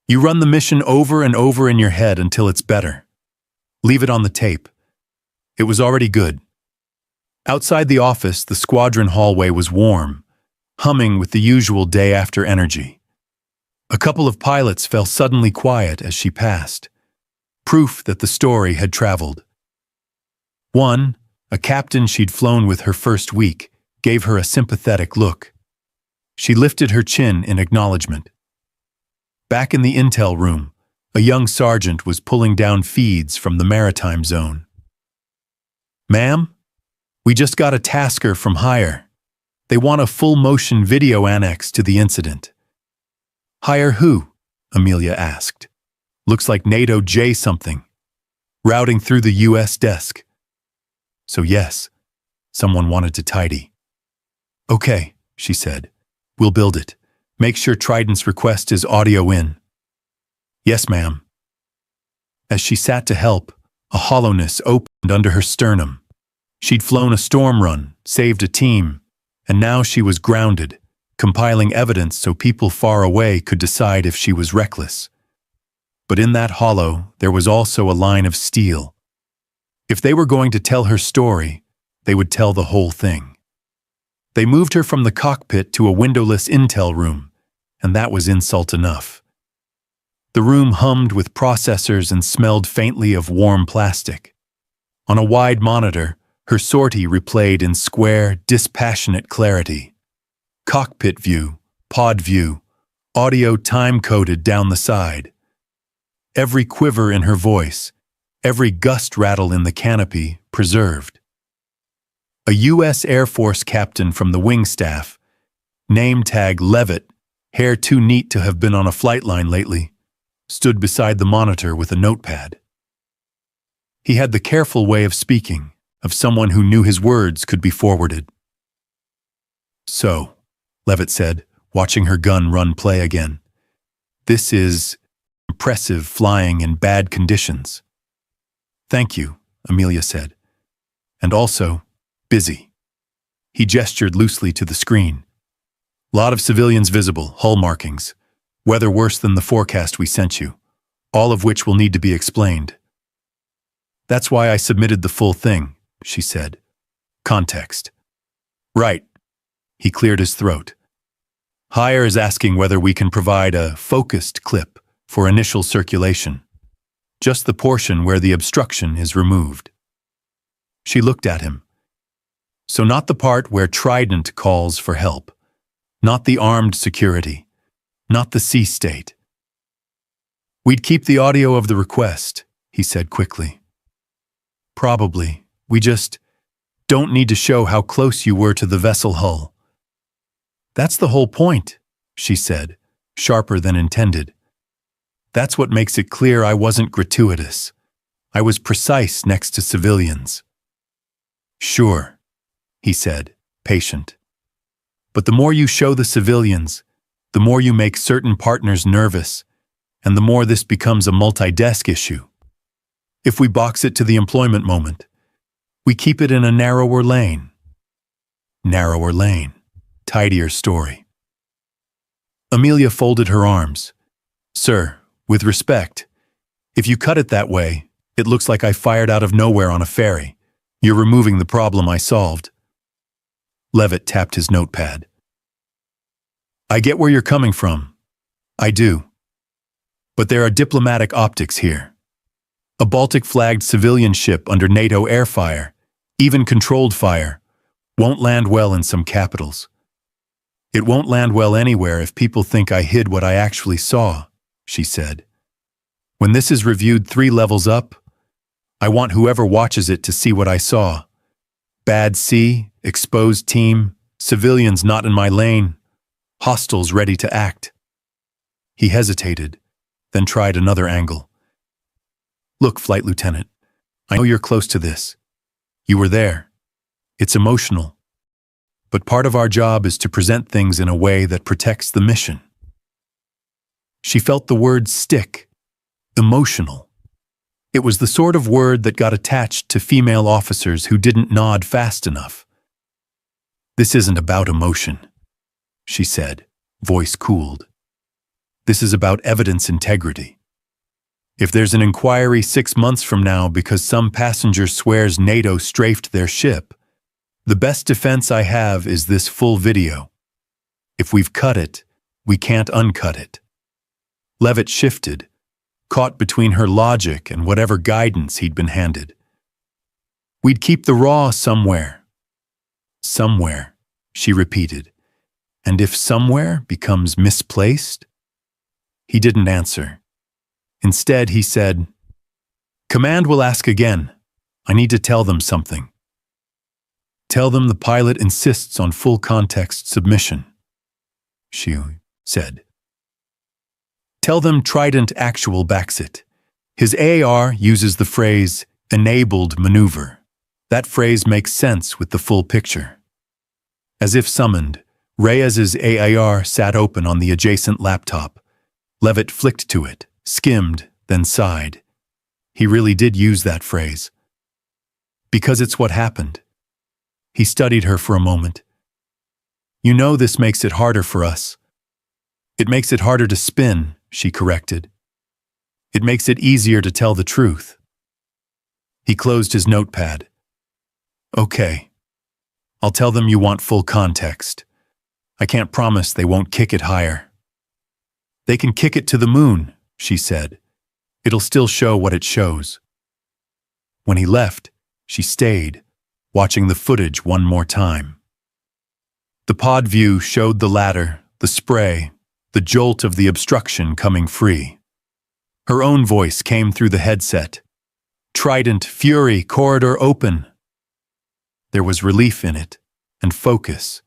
"You run the mission over and over in your head until it's better. Leave it on the tape." It was already good. Outside the office, the squadron hallway was warm, humming with the usual day-after energy. A couple of pilots fell suddenly quiet as she passed, proof that the story had traveled. One, a captain she'd flown with her first week, gave her a sympathetic look. She lifted her chin in acknowledgement. Back in the intel room, a young sergeant was pulling down feeds from the maritime zone. "Ma'am, we just got a tasker from Hire. They want a full-motion video annex to the incident." "Hire who?" Amelia asked. "Looks like NATO J something. Routing through the U.S. desk." So yes, someone wanted to tidy. "Okay," she said. "We'll build it. Make sure Trident's request is audio in." "Yes, ma'am." As she sat to help, a hollowness opened under her sternum. She'd flown a storm run, saved a team, and now she was grounded, compiling evidence so people far away could decide if she was reckless. But in that hollow, there was also a line of steel. If they were going to tell her story, they would tell the whole thing. They moved her from the cockpit to a windowless intel room, and that was insult enough. The room hummed with processors and smelled faintly of warm plastic. On a wide monitor, her sortie replayed in square, dispassionate clarity. Cockpit view, pod view, audio time-coded down the side. Every quiver in her voice, every gust rattle in the canopy, preserved. A U.S. Air Force captain from the wing staff, name tag Levitt, hair too neat to have been on a flight line lately, stood beside the monitor with a notepad. He had the careful way of speaking, of someone who knew his words could be forwarded. "So," Levitt said, watching her gun run play again, "this is impressive flying in bad conditions." "Thank you," Amelia said. "And also, busy." He gestured loosely to the screen. "Lot of civilians visible, hull markings. Weather worse than the forecast we sent you, all of which will need to be explained." "That's why I submitted the full thing," she said. "Context." "Right." He cleared his throat. "Hire is asking whether we can provide a focused clip for initial circulation. Just the portion where the obstruction is removed." She looked at him. "So not the part where Trident calls for help. Not the armed security. Not the sea state." "We'd keep the audio of the request," he said quickly. "Probably. We just don't need to show how close you were to the vessel hull." "That's the whole point," she said, sharper than intended. "That's what makes it clear I wasn't gratuitous. I was precise next to civilians. Sure, he said, patient. But the more you show the civilians, the more you make certain partners nervous, and the more this becomes a multi-desk issue. If we box it to the employment moment, we keep it in a narrower lane. Narrower lane. Tidier story. Amelia folded her arms. Sir, with respect, if you cut it that way, it looks like I fired out of nowhere on a ferry. You're removing the problem I solved. Levitt tapped his notepad. I get where you're coming from. I do. But there are diplomatic optics here. A Baltic-flagged civilian ship under NATO air fire, even controlled fire, won't land well in some capitals. It won't land well anywhere if people think I hid what I actually saw, she said. When this is reviewed 3 levels up, I want whoever watches it to see what I saw. Bad sea, exposed team, civilians not in my lane, hostiles ready to act. He hesitated, then tried another angle. Look, Flight Lieutenant, I know you're close to this. You were there. It's emotional. But part of our job is to present things in a way that protects the mission. She felt the word stick. Emotional. It was the sort of word that got attached to female officers who didn't nod fast enough. This isn't about emotion, she said, voice cooled. This is about evidence integrity. If there's an inquiry 6 months from now because some passenger swears NATO strafed their ship, the best defense I have is this full video. If we've cut it, we can't uncut it. Levitt shifted, caught between her logic and whatever guidance he'd been handed. We'd keep the raw somewhere. Somewhere, she repeated. And if somewhere becomes misplaced? He didn't answer. Instead, he said, Command will ask again. I need to tell them something. Tell them the pilot insists on full context submission, she said. Tell them Trident Actual backs it. His AAR uses the phrase, enabled maneuver. That phrase makes sense with the full picture. As if summoned, Reyes's AAR sat open on the adjacent laptop. Levitt flicked to it, skimmed, then sighed. He really did use that phrase. Because it's what happened. He studied her for a moment. You know this makes it harder for us. It makes it harder to spin, she corrected. It makes it easier to tell the truth. He closed his notepad. Okay. I'll tell them you want full context. I can't promise they won't kick it higher. They can kick it to the moon, she said. It'll still show what it shows. When he left, she stayed, watching the footage one more time. The pod view showed the ladder, the spray, the jolt of the obstruction coming free. Her own voice came through the headset. Trident, Fury, corridor open. There was relief in it, and focus,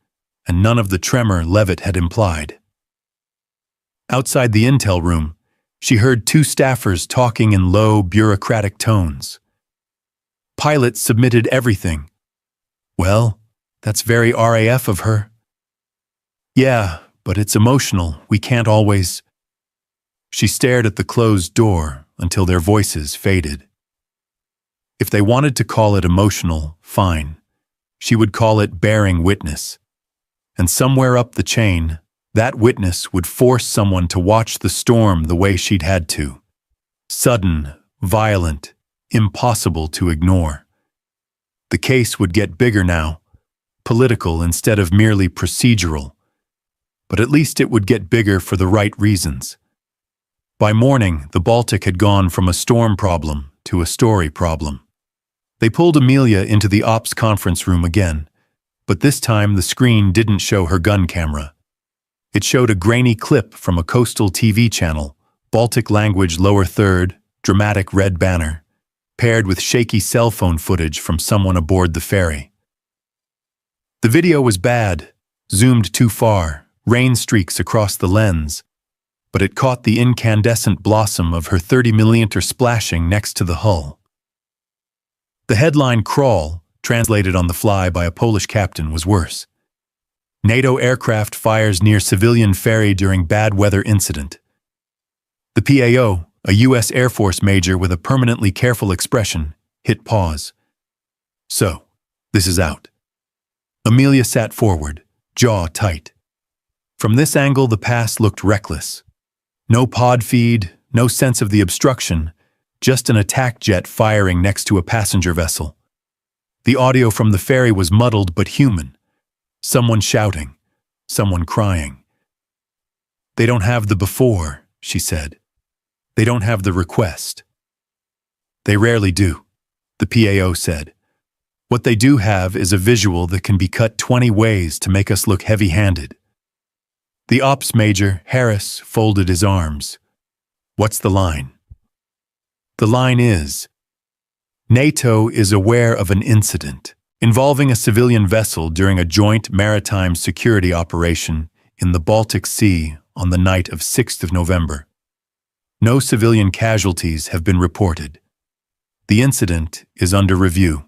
and none of the tremor Levitt had implied. Outside the intel room, she heard 2 staffers talking in low, bureaucratic tones. Pilot submitted everything. Well, that's very RAF of her. Yeah, but it's emotional. We can't always. She stared at the closed door until their voices faded. If they wanted to call it emotional, fine. She would call it bearing witness. And somewhere up the chain, that witness would force someone to watch the storm the way she'd had to. Sudden, violent, impossible to ignore. The case would get bigger now, political instead of merely procedural. But at least it would get bigger for the right reasons. By morning, the Baltic had gone from a storm problem to a story problem. They pulled Amelia into the ops conference room again, but this time the screen didn't show her gun camera. It showed a grainy clip from a coastal TV channel, Baltic language lower third, dramatic red banner, paired with shaky cell phone footage from someone aboard the ferry. The video was bad, zoomed too far, rain streaks across the lens, but it caught the incandescent blossom of her 30mm splashing next to the hull. The headline crawl, translated on the fly by a Polish captain, was worse. NATO aircraft fires near civilian ferry during bad weather incident. The PAO, a U.S. Air Force major with a permanently careful expression, hit pause. So, this is out. Amelia sat forward, jaw tight. From this angle, the pass looked reckless. No pod feed, no sense of the obstruction, just an attack jet firing next to a passenger vessel. The audio from the ferry was muddled but human. Someone shouting, someone crying. They don't have the before, she said. They don't have the request. They rarely do, the PAO said. What they do have is a visual that can be cut 20 ways to make us look heavy-handed. The ops major, Harris, folded his arms. What's the line? The line is, NATO is aware of an incident involving a civilian vessel during a joint maritime security operation in the Baltic Sea on the night of 6th of November. No civilian casualties have been reported. The incident is under review.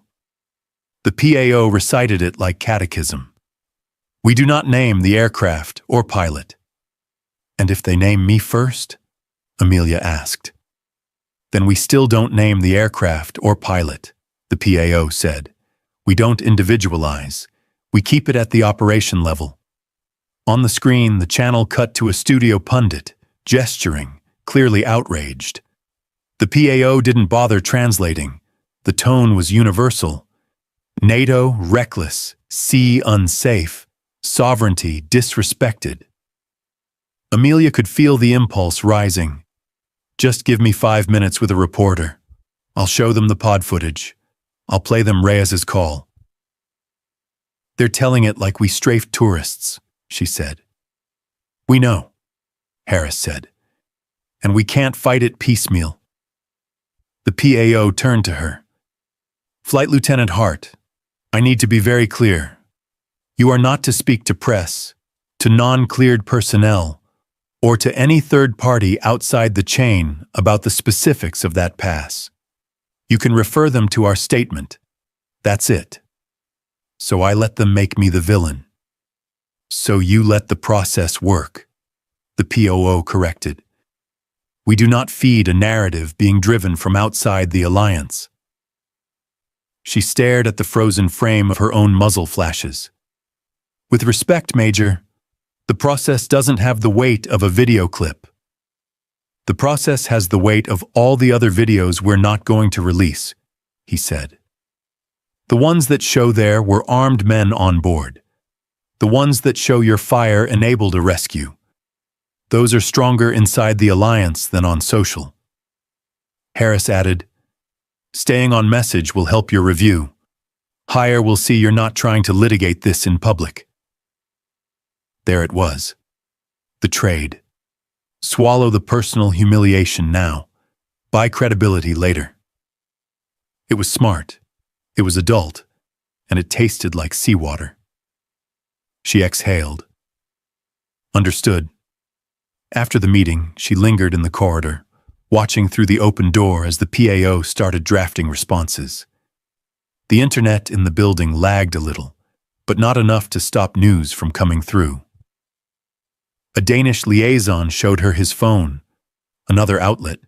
The PAO recited it like catechism. We do not name the aircraft or pilot. And if they name me first? Amelia asked. Then we still don't name the aircraft or pilot, the PAO said. We don't individualize. We keep it at the operation level. On the screen, the channel cut to a studio pundit, gesturing, clearly outraged. The PAO didn't bother translating. The tone was universal. NATO reckless, sea unsafe, sovereignty disrespected. Amelia could feel the impulse rising. Just give me 5 minutes with a reporter. I'll show them the pod footage. I'll play them Reyes's call. They're telling it like we strafed tourists, she said. We know, Harris said. And we can't fight it piecemeal. The PAO turned to her. Flight Lieutenant Hart, I need to be very clear. You are not to speak to press, to non-cleared personnel, or to any third party outside the chain about the specifics of that pass. You can refer them to our statement. That's it. So I let them make me the villain. So you let the process work, the POO corrected. We do not feed a narrative being driven from outside the alliance. She stared at the frozen frame of her own muzzle flashes. With respect, Major, the process doesn't have the weight of a video clip. The process has the weight of all the other videos we're not going to release, he said. The ones that show there were armed men on board. The ones that show your fire enabled a rescue. Those are stronger inside the alliance than on social. Harris added, staying on message will help your review. Higher will see you're not trying to litigate this in public. There it was. The trade. Swallow the personal humiliation now. Buy credibility later. It was smart. It was adult. And it tasted like seawater. She exhaled. Understood. After the meeting, she lingered in the corridor, watching through the open door as the PAO started drafting responses. The internet in the building lagged a little, but not enough to stop news from coming through. A Danish liaison showed her his phone, another outlet,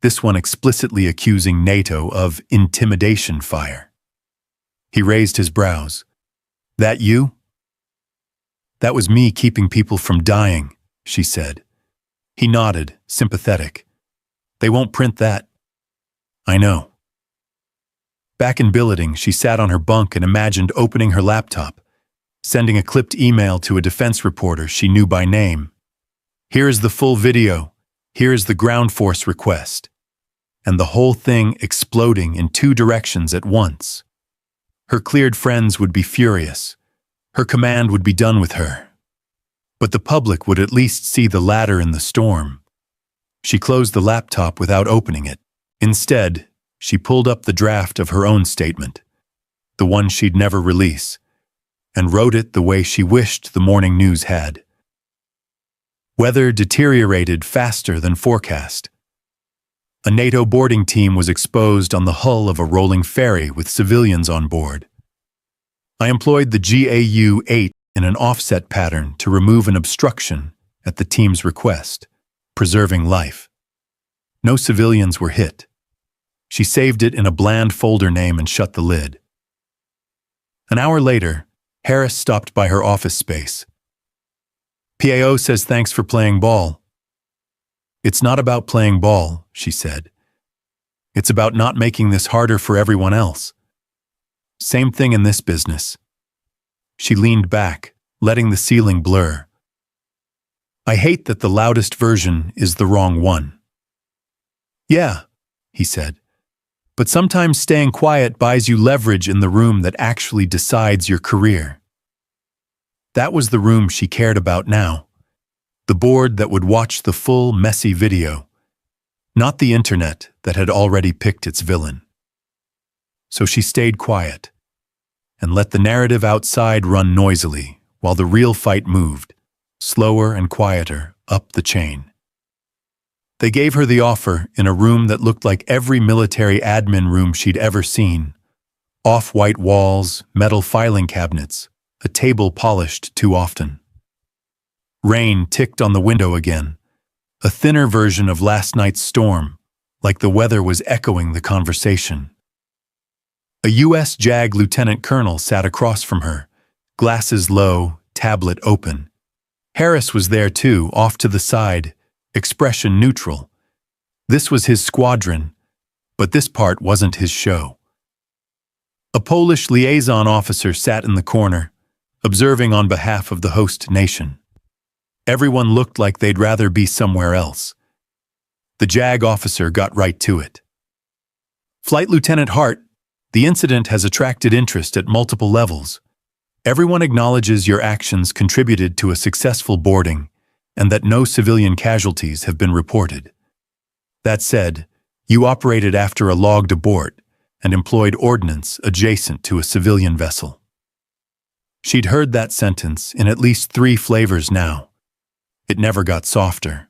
this one explicitly accusing NATO of intimidation fire. He raised his brows. That you? That was me keeping people from dying, she said. He nodded, sympathetic. They won't print that. I know. Back in billeting, she sat on her bunk and imagined opening her laptop, sending a clipped email to a defense reporter she knew by name. Here is the full video. Here is the ground force request. And the whole thing exploding in 2 directions at once. Her cleared friends would be furious. Her command would be done with her. But the public would at least see the ladder in the storm. She closed the laptop without opening it. Instead, she pulled up the draft of her own statement, the one she'd never release, and wrote it the way she wished the morning news had. Weather deteriorated faster than forecast. A NATO boarding team was exposed on the hull of a rolling ferry with civilians on board. I employed the GAU-8 in an offset pattern to remove an obstruction at the team's request, preserving life. No civilians were hit. She saved it in a bland folder name and shut the lid. An hour later, Harris stopped by her office space. "PAO says thanks for playing ball." "It's not about playing ball," she said. "It's about not making this harder for everyone else. Same thing in this business." She leaned back, letting the ceiling blur. "I hate that the loudest version is the wrong one." "Yeah," he said, "but sometimes staying quiet buys you leverage in the room that actually decides your career." That was the room she cared about now. The board that would watch the full, messy video, not the internet that had already picked its villain. So she stayed quiet and let the narrative outside run noisily while the real fight moved, slower and quieter, up the chain. They gave her the offer in a room that looked like every military admin room she'd ever seen. Off-white walls, metal filing cabinets, a table polished too often. Rain ticked on the window again, a thinner version of last night's storm, like the weather was echoing the conversation. A U.S. JAG lieutenant colonel sat across from her, glasses low, tablet open. Harris was there too, off to the side, expression neutral. This was his squadron, but this part wasn't his show. A Polish liaison officer sat in the corner, observing on behalf of the host nation. Everyone looked like they'd rather be somewhere else. The JAG officer got right to it. "Flight Lieutenant Hart, the incident has attracted interest at multiple levels. Everyone acknowledges your actions contributed to a successful boarding and that no civilian casualties have been reported. That said, you operated after a logged abort and employed ordnance adjacent to a civilian vessel." She'd heard that sentence in at least 3 flavors now. It never got softer.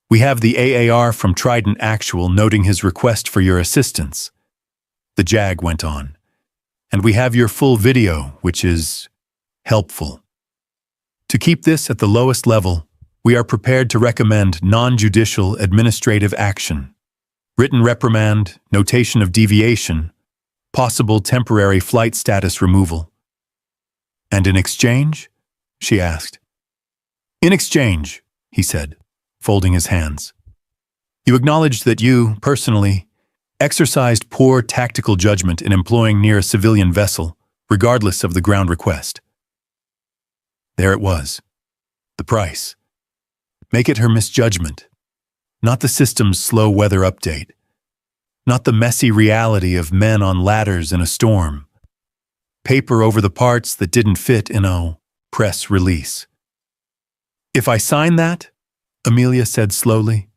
"We have the AAR from Trident Actual noting his request for your assistance," the JAG went on. "And we have your full video, which is helpful. To keep this at the lowest level, we are prepared to recommend non-judicial administrative action, written reprimand, notation of deviation, possible temporary flight status removal." "And in exchange?" she asked. "In exchange," he said, folding his hands. "You acknowledged that you, personally, exercised poor tactical judgment in employing near a civilian vessel, regardless of the ground request." There it was. The price. Make it her misjudgment, not the system's slow weather update, not the messy reality of men on ladders in a storm, paper over the parts that didn't fit in a press release. "If I sign that," Amelia said slowly,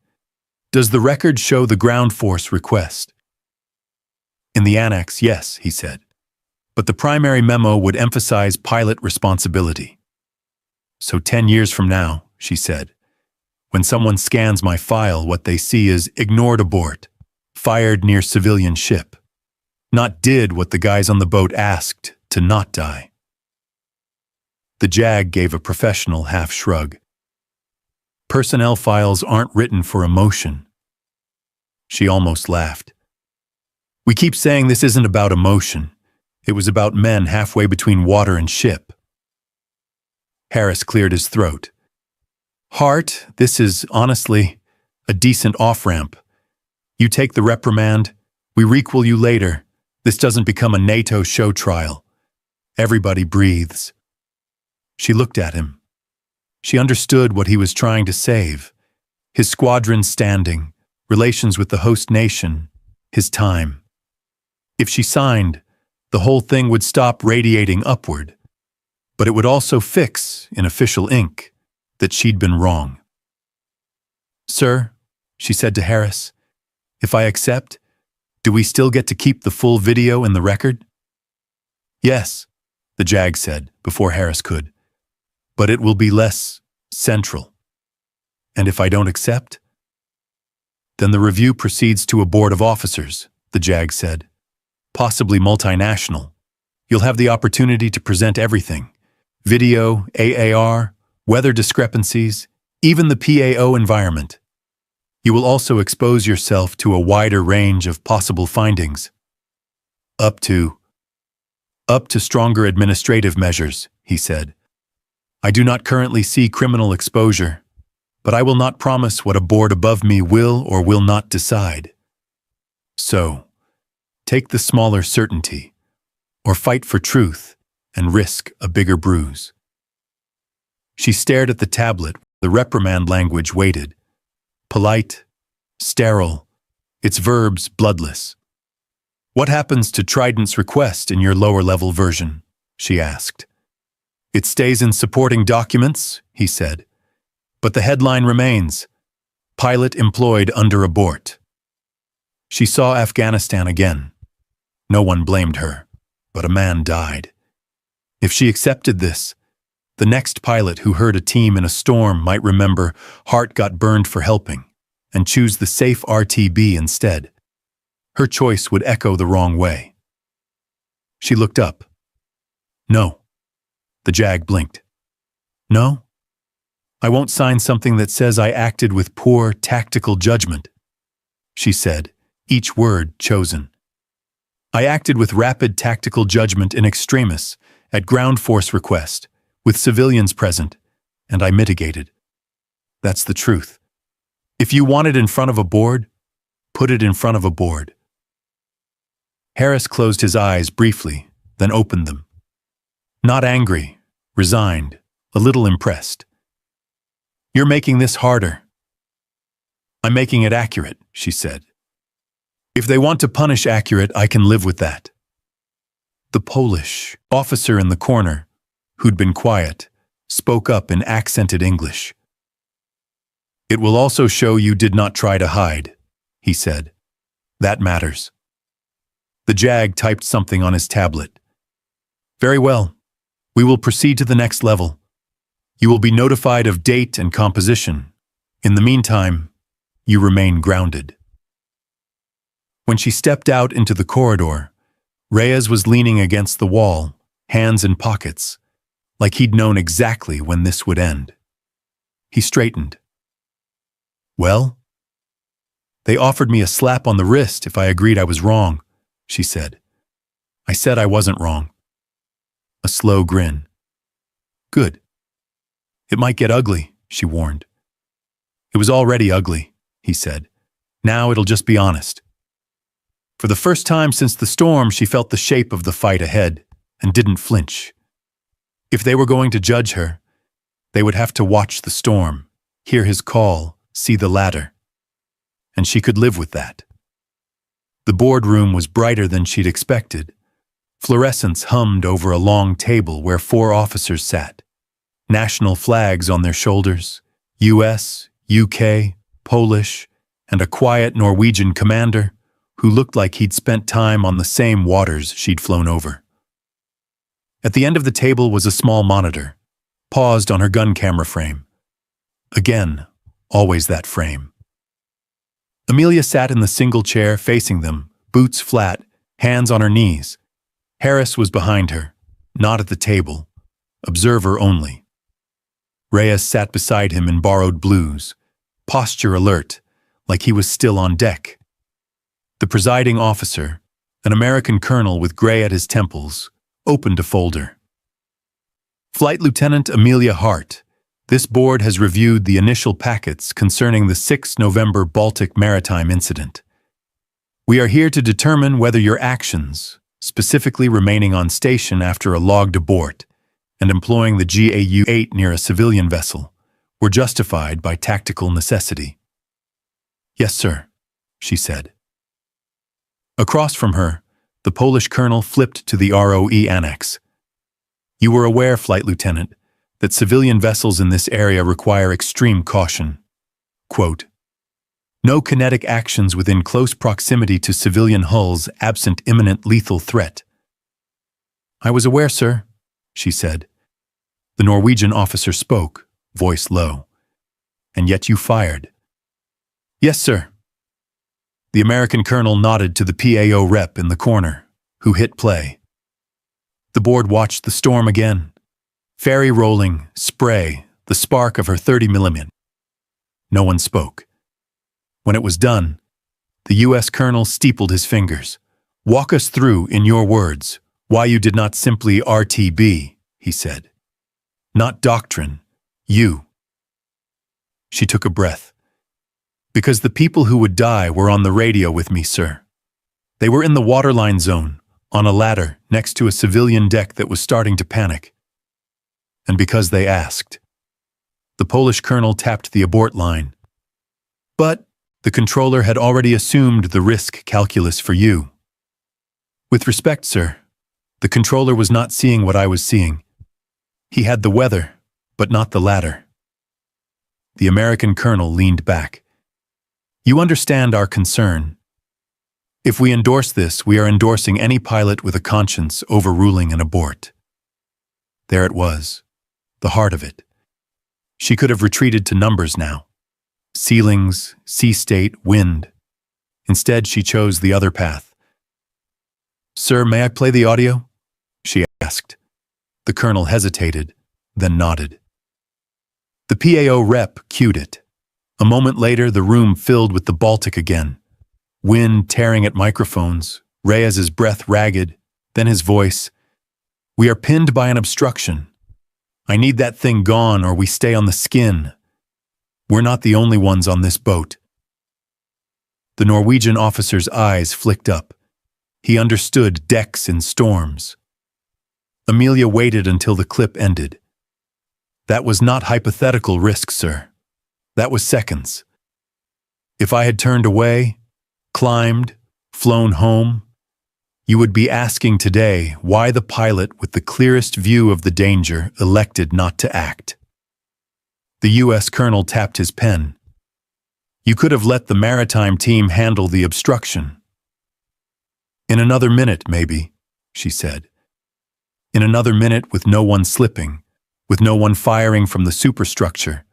"does the record show the ground force request?" "In the annex, yes," he said, "but the primary memo would emphasize pilot responsibility." "So 10 years from now," she said, "when someone scans my file, what they see is ignored abort, fired near civilian ship, not did what the guys on the boat asked to not die." The JAG gave a professional half shrug. "Personnel files aren't written for emotion." She almost laughed. "We keep saying this isn't about emotion. It was about men halfway between water and ship." Harris cleared his throat. "Hart, this is, honestly, a decent off-ramp. You take the reprimand, we requel you later. This doesn't become a NATO show trial. Everybody breathes." She looked at him. She understood what he was trying to save. His squadron standing, relations with the host nation, his time. If she signed, the whole thing would stop radiating upward. But it would also fix, in official ink, that she'd been wrong. "Sir," she said to Harris, "if I accept, do we still get to keep the full video in the record?" "Yes," the JAG said, before Harris could. "But it will be less central." "And if I don't accept?" Then the review proceeds to a board of officers, the JAG said. Possibly multinational. You'll have the opportunity to present everything. Video, AAR, weather discrepancies, even the PAO environment. You will also expose yourself to a wider range of possible findings. Up to stronger administrative measures, he said. I do not currently see criminal exposure, but I will not promise what a board above me will or will not decide. So, take the smaller certainty, or fight for truth and risk a bigger bruise. She stared at the tablet. The reprimand language waited. Polite, sterile, its verbs bloodless. What happens to Trident's request in your lower-level version? She asked. It stays in supporting documents, he said. But the headline remains, Pilot employed under abort. She saw Afghanistan again. No one blamed her, but a man died. If she accepted this, the next pilot who heard a team in a storm might remember heart got burned for helping and choose the safe RTB instead. Her choice would echo the wrong way. She looked up. No. The JAG blinked. No? I won't sign something that says I acted with poor tactical judgment, she said, each word chosen. I acted with rapid tactical judgment in extremis, at ground force request, with civilians present, and I mitigated. That's the truth. If you want it in front of a board, put it in front of a board. Harris closed his eyes briefly, then opened them. Not angry, resigned, a little impressed. You're making this harder. I'm making it accurate, she said. If they want to punish accurate, I can live with that. The Polish officer in the corner, who'd been quiet, spoke up in accented English. It will also show you did not try to hide, he said. That matters. The JAG typed something on his tablet. Very well. We will proceed to the next level. You will be notified of date and composition. In the meantime, you remain grounded. When she stepped out into the corridor, Reyes was leaning against the wall, hands in pockets, like he'd known exactly when this would end. He straightened. Well? They offered me a slap on the wrist if I agreed I was wrong, she said. I said I wasn't wrong. A slow grin. Good. It might get ugly, she warned. It was already ugly, he said. Now it'll just be honest. For the first time since the storm, she felt the shape of the fight ahead and didn't flinch. If they were going to judge her, they would have to watch the storm, hear his call, see the ladder. And she could live with that. The boardroom was brighter than she'd expected. Fluorescents hummed over a long table where 4 officers sat. National flags on their shoulders, US, UK, Polish, and a quiet Norwegian commander who looked like he'd spent time on the same waters she'd flown over. At the end of the table was a small monitor, paused on her gun camera frame. Again, always that frame. Amelia sat in the single chair facing them, boots flat, hands on her knees. Harris was behind her, not at the table, observer only. Reyes sat beside him in borrowed blues, posture alert, like he was still on deck. The presiding officer, an American colonel with gray at his temples, opened a folder. Flight Lieutenant Amelia Hart, this board has reviewed the initial packets concerning the 6 November Baltic maritime incident. We are here to determine whether your actions, specifically remaining on station after a logged abort and employing the GAU-8 near a civilian vessel, were justified by tactical necessity. Yes, sir, she said. Across from her, the Polish colonel flipped to the ROE annex. You were aware, Flight Lieutenant, that civilian vessels in this area require extreme caution. Quote, no kinetic actions within close proximity to civilian hulls absent imminent lethal threat. I was aware, sir, she said. The Norwegian officer spoke, voice low. And yet you fired. Yes, sir, The American colonel nodded to the PAO rep in the corner, who hit play. The board watched the storm again. Ferry rolling, spray, the spark of her 30mm. No one spoke. When it was done, the U.S. colonel steepled his fingers. "Walk us through, in your words, why you did not simply RTB," he said. "Not doctrine, you." She took a breath. "Because the people who would die were on the radio with me, sir. They were in the waterline zone, on a ladder, next to a civilian deck that was starting to panic. And because they asked." The Polish colonel tapped the abort line. "But the controller had already assumed the risk calculus for you." "With respect, sir, the controller was not seeing what I was seeing. He had the weather, but not the ladder." The American colonel leaned back. "You understand our concern. If we endorse this, we are endorsing any pilot with a conscience overruling an abort." There it was, the heart of it. She could have retreated to numbers now. Ceilings, sea state, wind. Instead, she chose the other path. "Sir, may I play the audio?" she asked. The colonel hesitated, then nodded. The PAO rep cued it. A moment later, the room filled with the Baltic again. Wind tearing at microphones, Reyes's breath ragged, then his voice. "We are pinned by an obstruction. I need that thing gone or we stay on the skin. We're not the only ones on this boat." The Norwegian officer's eyes flicked up. He understood decks in storms. Amelia waited until the clip ended. "That was not hypothetical risk, sir. That was seconds. If I had turned away, climbed, flown home, you would be asking today why the pilot with the clearest view of the danger elected not to act." The U.S. colonel tapped his pen. "You could have let the maritime team handle the obstruction." "In another minute, maybe," she said. "In another minute with no one slipping, with no one firing from the superstructure,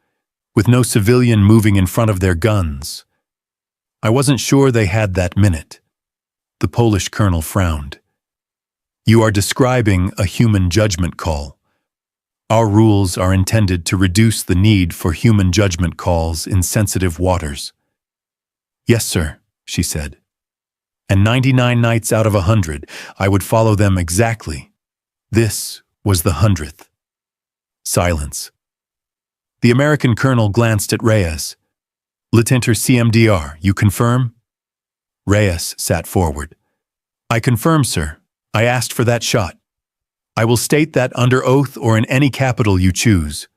with no civilian moving in front of their guns. I wasn't sure they had that minute." The Polish colonel frowned. "You are describing a human judgment call. Our rules are intended to reduce the need for human judgment calls in sensitive waters." "Yes, sir," she said. "And 99 nights out of 100, I would follow them exactly. This was the 100th. Silence. The American colonel glanced at Reyes. "Lieutenant CMDR, you confirm?" Reyes sat forward. "I confirm, sir. I asked for that shot. I will state that under oath or in any capital you choose.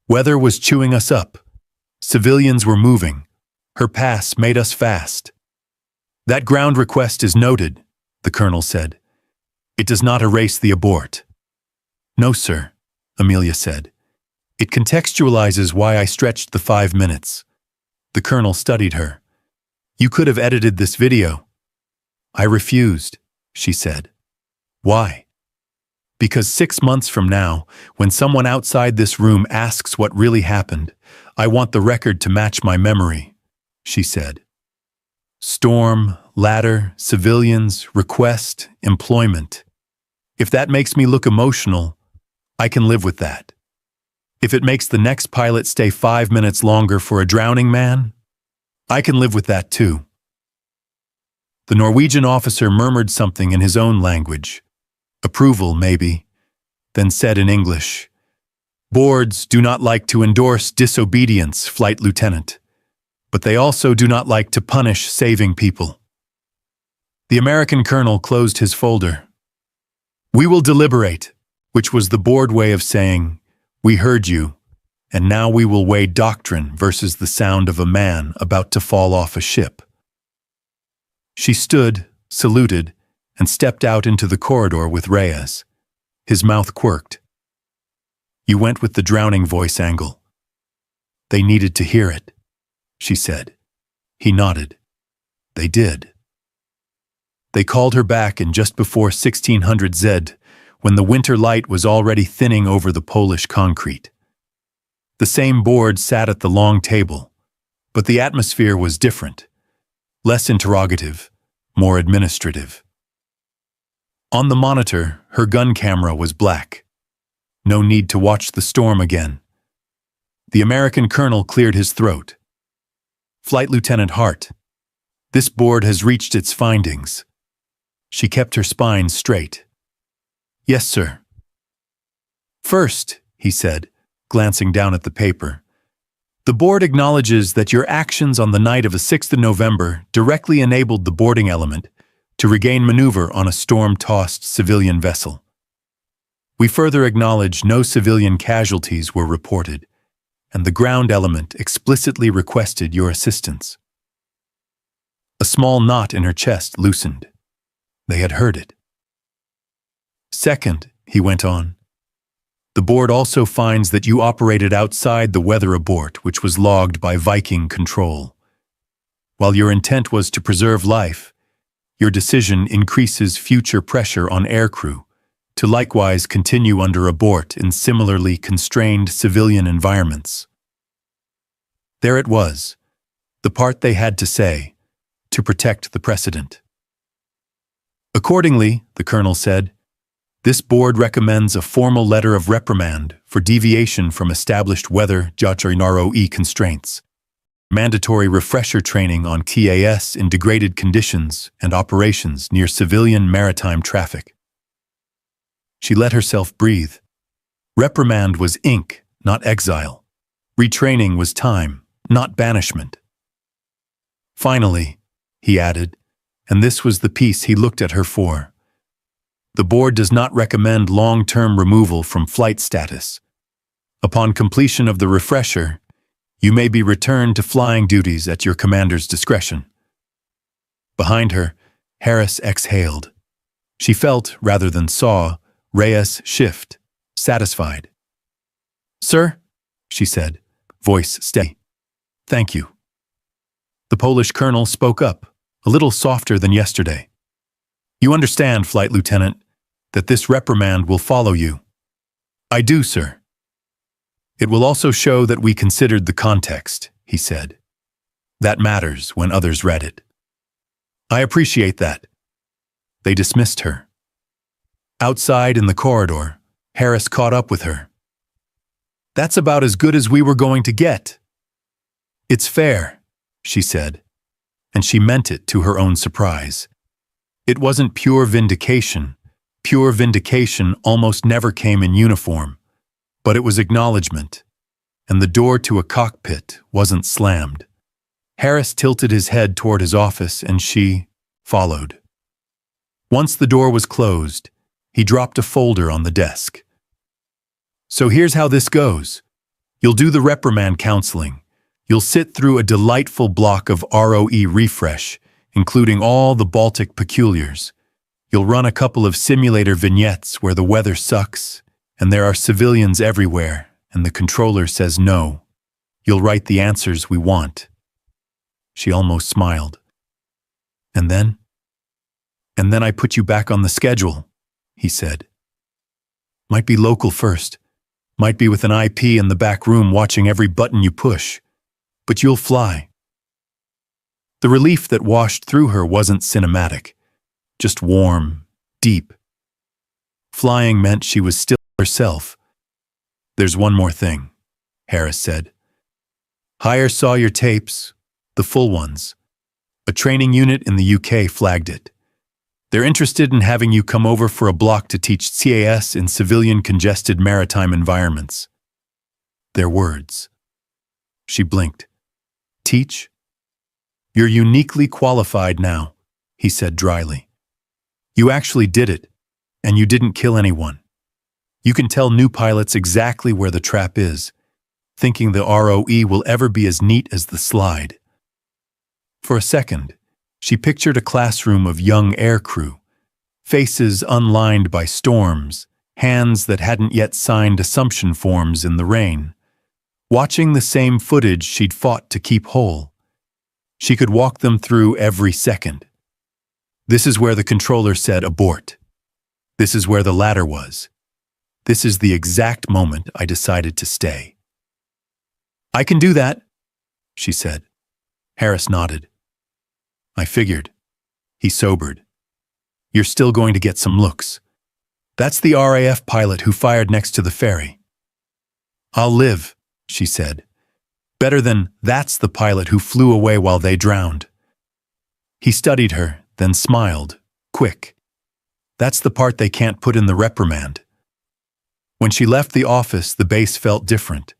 Weather was chewing us up. Civilians were moving. Her pass made us fast." "That ground request is noted," the colonel said. "It does not erase the abort." "No, sir," Amelia said. "It contextualizes why I stretched the 5 minutes." The colonel studied her. "You could have edited this video." "I refused," she said. "Why?" "Because 6 months from now, when someone outside this room asks what really happened, I want the record to match my memory," she said. "Storm, ladder, civilians, request, employment. If that makes me look emotional, I can live with that. If it makes the next pilot stay 5 minutes longer for a drowning man, I can live with that too." The Norwegian officer murmured something in his own language. Approval, maybe, then said in English, "Boards do not like to endorse disobedience, Flight Lieutenant, but they also do not like to punish saving people." The American colonel closed his folder. "We will deliberate," which was the board way of saying, "We heard you, and now we will weigh doctrine versus the sound of a man about to fall off a ship." She stood, saluted, and stepped out into the corridor with Reyes. His mouth quirked. "You went with the drowning voice angle." "They needed to hear it," she said. He nodded. "They did." They called her back in just before 1600 Z, when the winter light was already thinning over the Polish concrete. The same board sat at the long table, but the atmosphere was different. Less interrogative, more administrative. On the monitor, her gun camera was black. No need to watch the storm again. The American colonel cleared his throat. Flight Lieutenant Hart, this board has reached its findings. She kept her spine straight. Yes, sir. First, he said, glancing down at the paper, the board acknowledges that your actions on the night of the 6th of November directly enabled the boarding element to regain maneuver on a storm-tossed civilian vessel. We further acknowledge no civilian casualties were reported, and the ground element explicitly requested your assistance. A small knot in her chest loosened. They had heard it. Second, he went on, the board also finds that you operated outside the weather abort which was logged by Viking Control. While your intent was to preserve life, your decision increases future pressure on aircrew to likewise continue under abort in similarly constrained civilian environments. There it was, the part they had to say, to protect the precedent. Accordingly, the colonel said, this board recommends a formal letter of reprimand for deviation from established weather ROE constraints, mandatory refresher training on TAS in degraded conditions and operations near civilian maritime traffic. She let herself breathe. Reprimand was ink, not exile. Retraining was time, not banishment. Finally, he added, and this was the piece he looked at her for, the board does not recommend long-term removal from flight status. Upon completion of the refresher, you may be returned to flying duties at your commander's discretion. Behind her, Harris exhaled. She felt, rather than saw, Reyes shift, satisfied. Sir, she said, voice steady. Thank you. The Polish colonel spoke up, a little softer than yesterday. You understand, Flight Lieutenant, that this reprimand will follow you. I do, sir. It will also show that we considered the context, he said. That matters when others read it. I appreciate that. They dismissed her. Outside in the corridor, Harris caught up with her. That's about as good as we were going to get. It's fair, she said, and she meant it to her own surprise. It wasn't pure vindication. Pure vindication almost never came in uniform, but it was acknowledgement, and the door to a cockpit wasn't slammed. Harris tilted his head toward his office, and she followed. Once the door was closed, he dropped a folder on the desk. So here's how this goes. You'll do the reprimand counseling. You'll sit through a delightful block of ROE refresh, including all the Baltic peculiars. You'll run a couple of simulator vignettes where the weather sucks, and there are civilians everywhere, and the controller says no. You'll write the answers we want. She almost smiled. And then? And then I put you back on the schedule, he said. Might be local first. Might be with an IP in the back room watching every button you push. But you'll fly. The relief that washed through her wasn't cinematic, just warm, deep. Flying meant she was still herself. There's one more thing, Harris said. Hire saw your tapes, the full ones. A training unit in the UK flagged it. They're interested in having you come over for a block to teach CAS in civilian congested maritime environments. Their words. She blinked. Teach? You're uniquely qualified now, he said dryly. You actually did it, and you didn't kill anyone. You can tell new pilots exactly where the trap is, thinking the ROE will ever be as neat as the slide. For a second, she pictured a classroom of young aircrew, faces unlined by storms, hands that hadn't yet signed assumption forms in the rain, watching the same footage she'd fought to keep whole. She could walk them through every second. This is where the controller said abort. This is where the ladder was. This is the exact moment I decided to stay. I can do that, she said. Harris nodded. I figured. He sobered. You're still going to get some looks. That's the RAF pilot who fired next to the ferry. I'll live, she said. Better than that's the pilot who flew away while they drowned. He studied her, then smiled, quick. That's the part they can't put in the reprimand. When she left the office, the base felt different.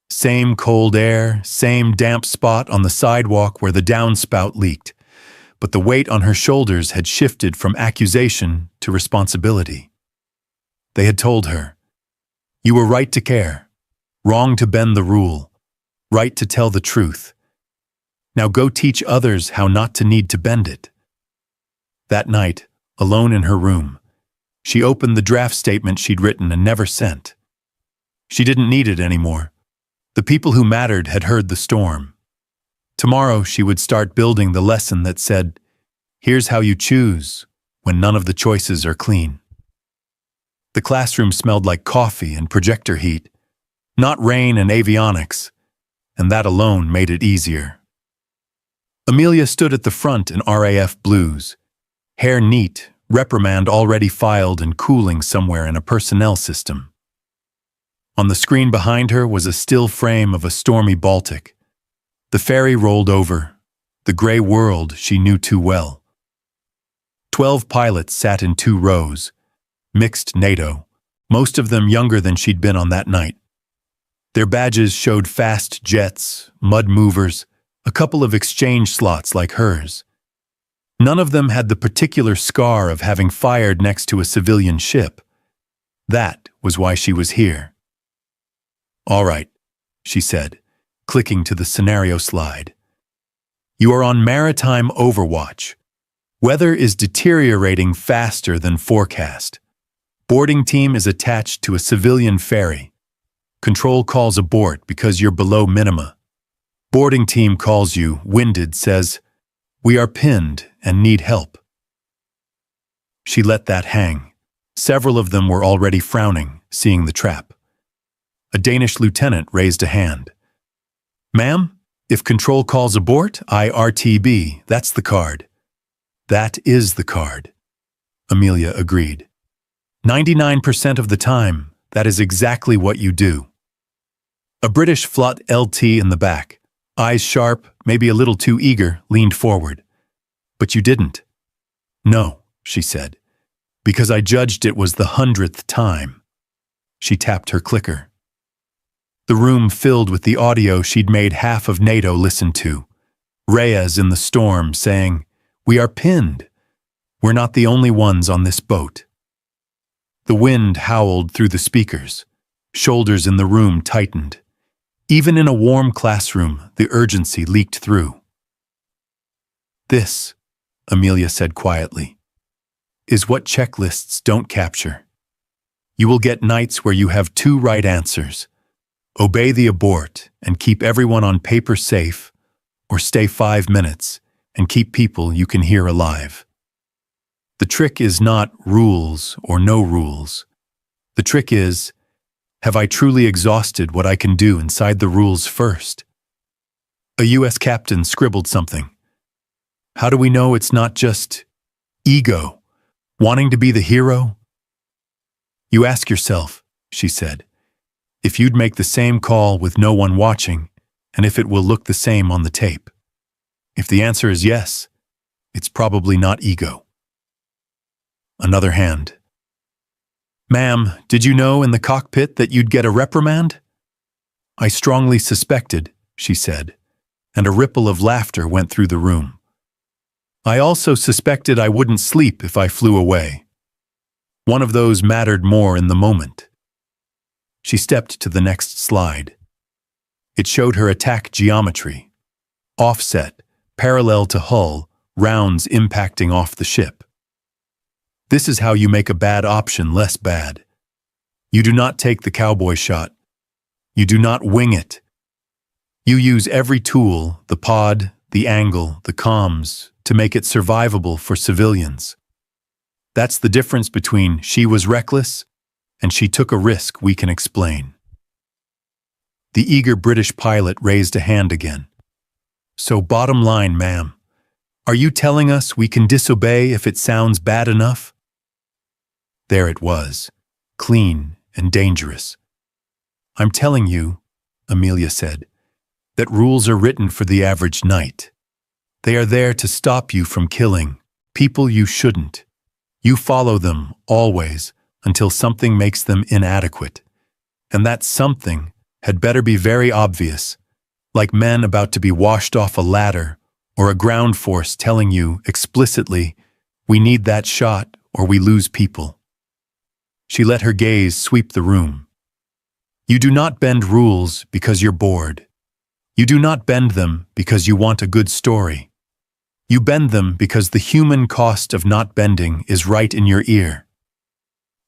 Same cold air, same damp spot on the sidewalk where the downspout leaked. But the weight on her shoulders had shifted from accusation to responsibility. They had told her, "You were right to care, wrong to bend the rule, right to tell the truth. Now go teach others how not to need to bend it." That night, alone in her room, she opened the draft statement she'd written and never sent. She didn't need it anymore. The people who mattered had heard the storm. Tomorrow she would start building the lesson that said, "Here's how you choose when none of the choices are clean." The classroom smelled like coffee and projector heat, not rain and avionics, and that alone made it easier. Amelia stood at the front in RAF blues, hair neat, reprimand already filed and cooling somewhere in a personnel system. On the screen behind her was a still frame of a stormy Baltic. The ferry rolled over, the gray world she knew too well. 12 pilots sat in 2 rows, mixed NATO, most of them younger than she'd been on that night. Their badges showed fast jets, mud movers, a couple of exchange slots like hers. None of them had the particular scar of having fired next to a civilian ship. That was why she was here. "All right," she said, clicking to the scenario slide. "You are on maritime overwatch. Weather is deteriorating faster than forecast. Boarding team is attached to a civilian ferry. Control calls abort because you're below minima. Boarding team calls you, winded, says, 'We are pinned and need help.'" She let that hang. Several of them were already frowning, seeing the trap. A Danish lieutenant raised a hand. "Ma'am, if control calls abort, IRTB, that's the card." "That is the card," Amelia agreed. 99% of the time, that is exactly what you do." A British Flot LT in the back, eyes sharp, maybe a little too eager, leaned forward. "But you didn't." "No," she said, "because I judged it was the 100th time." She tapped her clicker. The room filled with the audio she'd made half of NATO listen to. Reyes in the storm saying, "We are pinned. We're not the only ones on this boat." The wind howled through the speakers. Shoulders in the room tightened. Even in a warm classroom, the urgency leaked through. "This," Amelia said quietly, "is what checklists don't capture. You will get nights where you have 2 right answers. Obey the abort and keep everyone on paper safe, or stay 5 minutes and keep people you can hear alive. The trick is not rules or no rules. The trick is, have I truly exhausted what I can do inside the rules first?" A U.S. captain scribbled something. "How do we know it's not just ego, wanting to be the hero?" "You ask yourself," she said, "if you'd make the same call with no one watching, and if it will look the same on the tape. If the answer is yes, it's probably not ego." Another hand. "Ma'am, did you know in the cockpit that you'd get a reprimand?" "I strongly suspected," she said, and a ripple of laughter went through the room. "I also suspected I wouldn't sleep if I flew away. One of those mattered more in the moment." She stepped to the next slide. It showed her attack geometry. Offset, parallel to hull, rounds impacting off the ship. This is how you make a bad option less bad. You do not take the cowboy shot. You do not wing it. You use every tool, the pod, the angle, the comms, to make it survivable for civilians. That's the difference between she was reckless and she took a risk we can explain. The eager British pilot raised a hand again. "So bottom line, ma'am, Are you telling us we can disobey if it sounds bad enough? There it was, clean and dangerous. I'm telling you, Amelia said, that rules are written for the average knight. They are there to stop you from killing people you shouldn't. You follow them, always, until something makes them inadequate. And that something had better be very obvious, like men about to be washed off a ladder, or a ground force telling you explicitly, we need that shot or we lose people. She let her gaze sweep the room. You do not bend rules because you're bored. You do not bend them because you want a good story. You bend them because the human cost of not bending is right in your ear.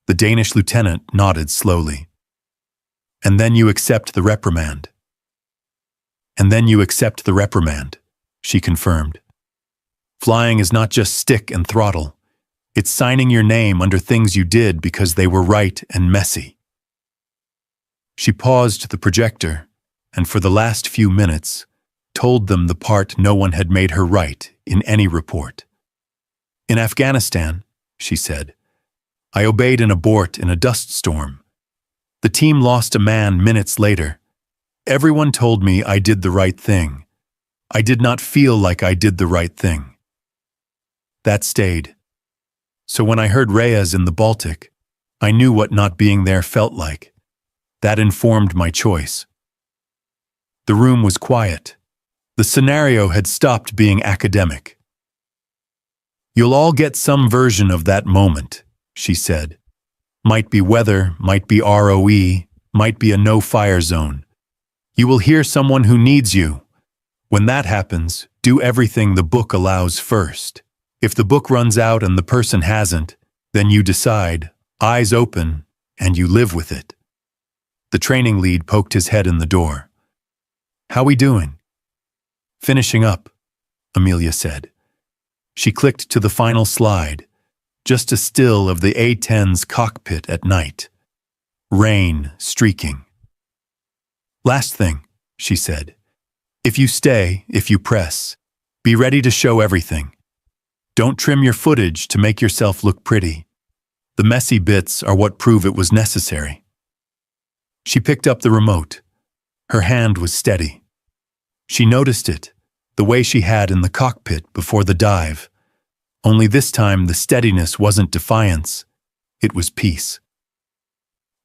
The Danish lieutenant nodded slowly. And then you accept the reprimand. And then you accept the reprimand, she confirmed. Flying is not just stick and throttle. It's signing your name under things you did because they were right and messy. She paused the projector, and for the last few minutes, told them the part no one had made her write in any report. In Afghanistan, she said, I obeyed an abort in a dust storm. The team lost a man minutes later. Everyone told me I did the right thing. I did not feel like I did the right thing. That stayed. So when I heard Reyes in the Baltic, I knew what not being there felt like. That informed my choice. The room was quiet. The scenario had stopped being academic. You'll all get some version of that moment, she said. Might be weather, might be ROE, might be a no-fire zone. You will hear someone who needs you. When that happens, do everything the book allows first. If the book runs out and the person hasn't, then you decide, eyes open, and you live with it. The training lead poked his head in the door. How we doing? Finishing up, Amelia said. She clicked to the final slide, just a still of the A-10's cockpit at night. Rain streaking. Last thing, she said. If you stay, if you press, be ready to show everything. Don't trim your footage to make yourself look pretty. The messy bits are what prove it was necessary. She picked up the remote. Her hand was steady. She noticed it, the way she had in the cockpit before the dive. Only this time the steadiness wasn't defiance, it was peace.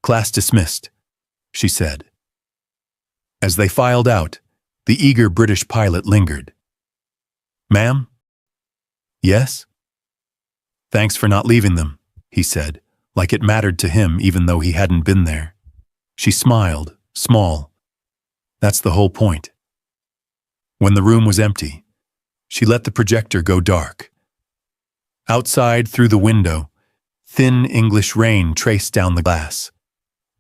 Class dismissed, she said. As they filed out, the eager British pilot lingered. Ma'am? Yes? Thanks for not leaving them, he said, like it mattered to him even though he hadn't been there. She smiled, small. That's the whole point. When the room was empty, she let the projector go dark. Outside, through the window, thin English rain traced down the glass.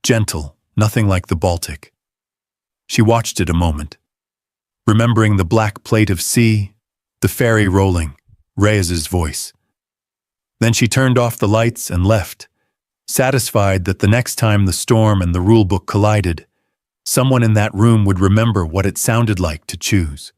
Gentle, nothing like the Baltic. She watched it a moment, remembering the black plate of sea, the ferry rolling, Reyes's voice. Then she turned off the lights and left, satisfied that the next time the storm and the rulebook collided, someone in that room would remember what it sounded like to choose.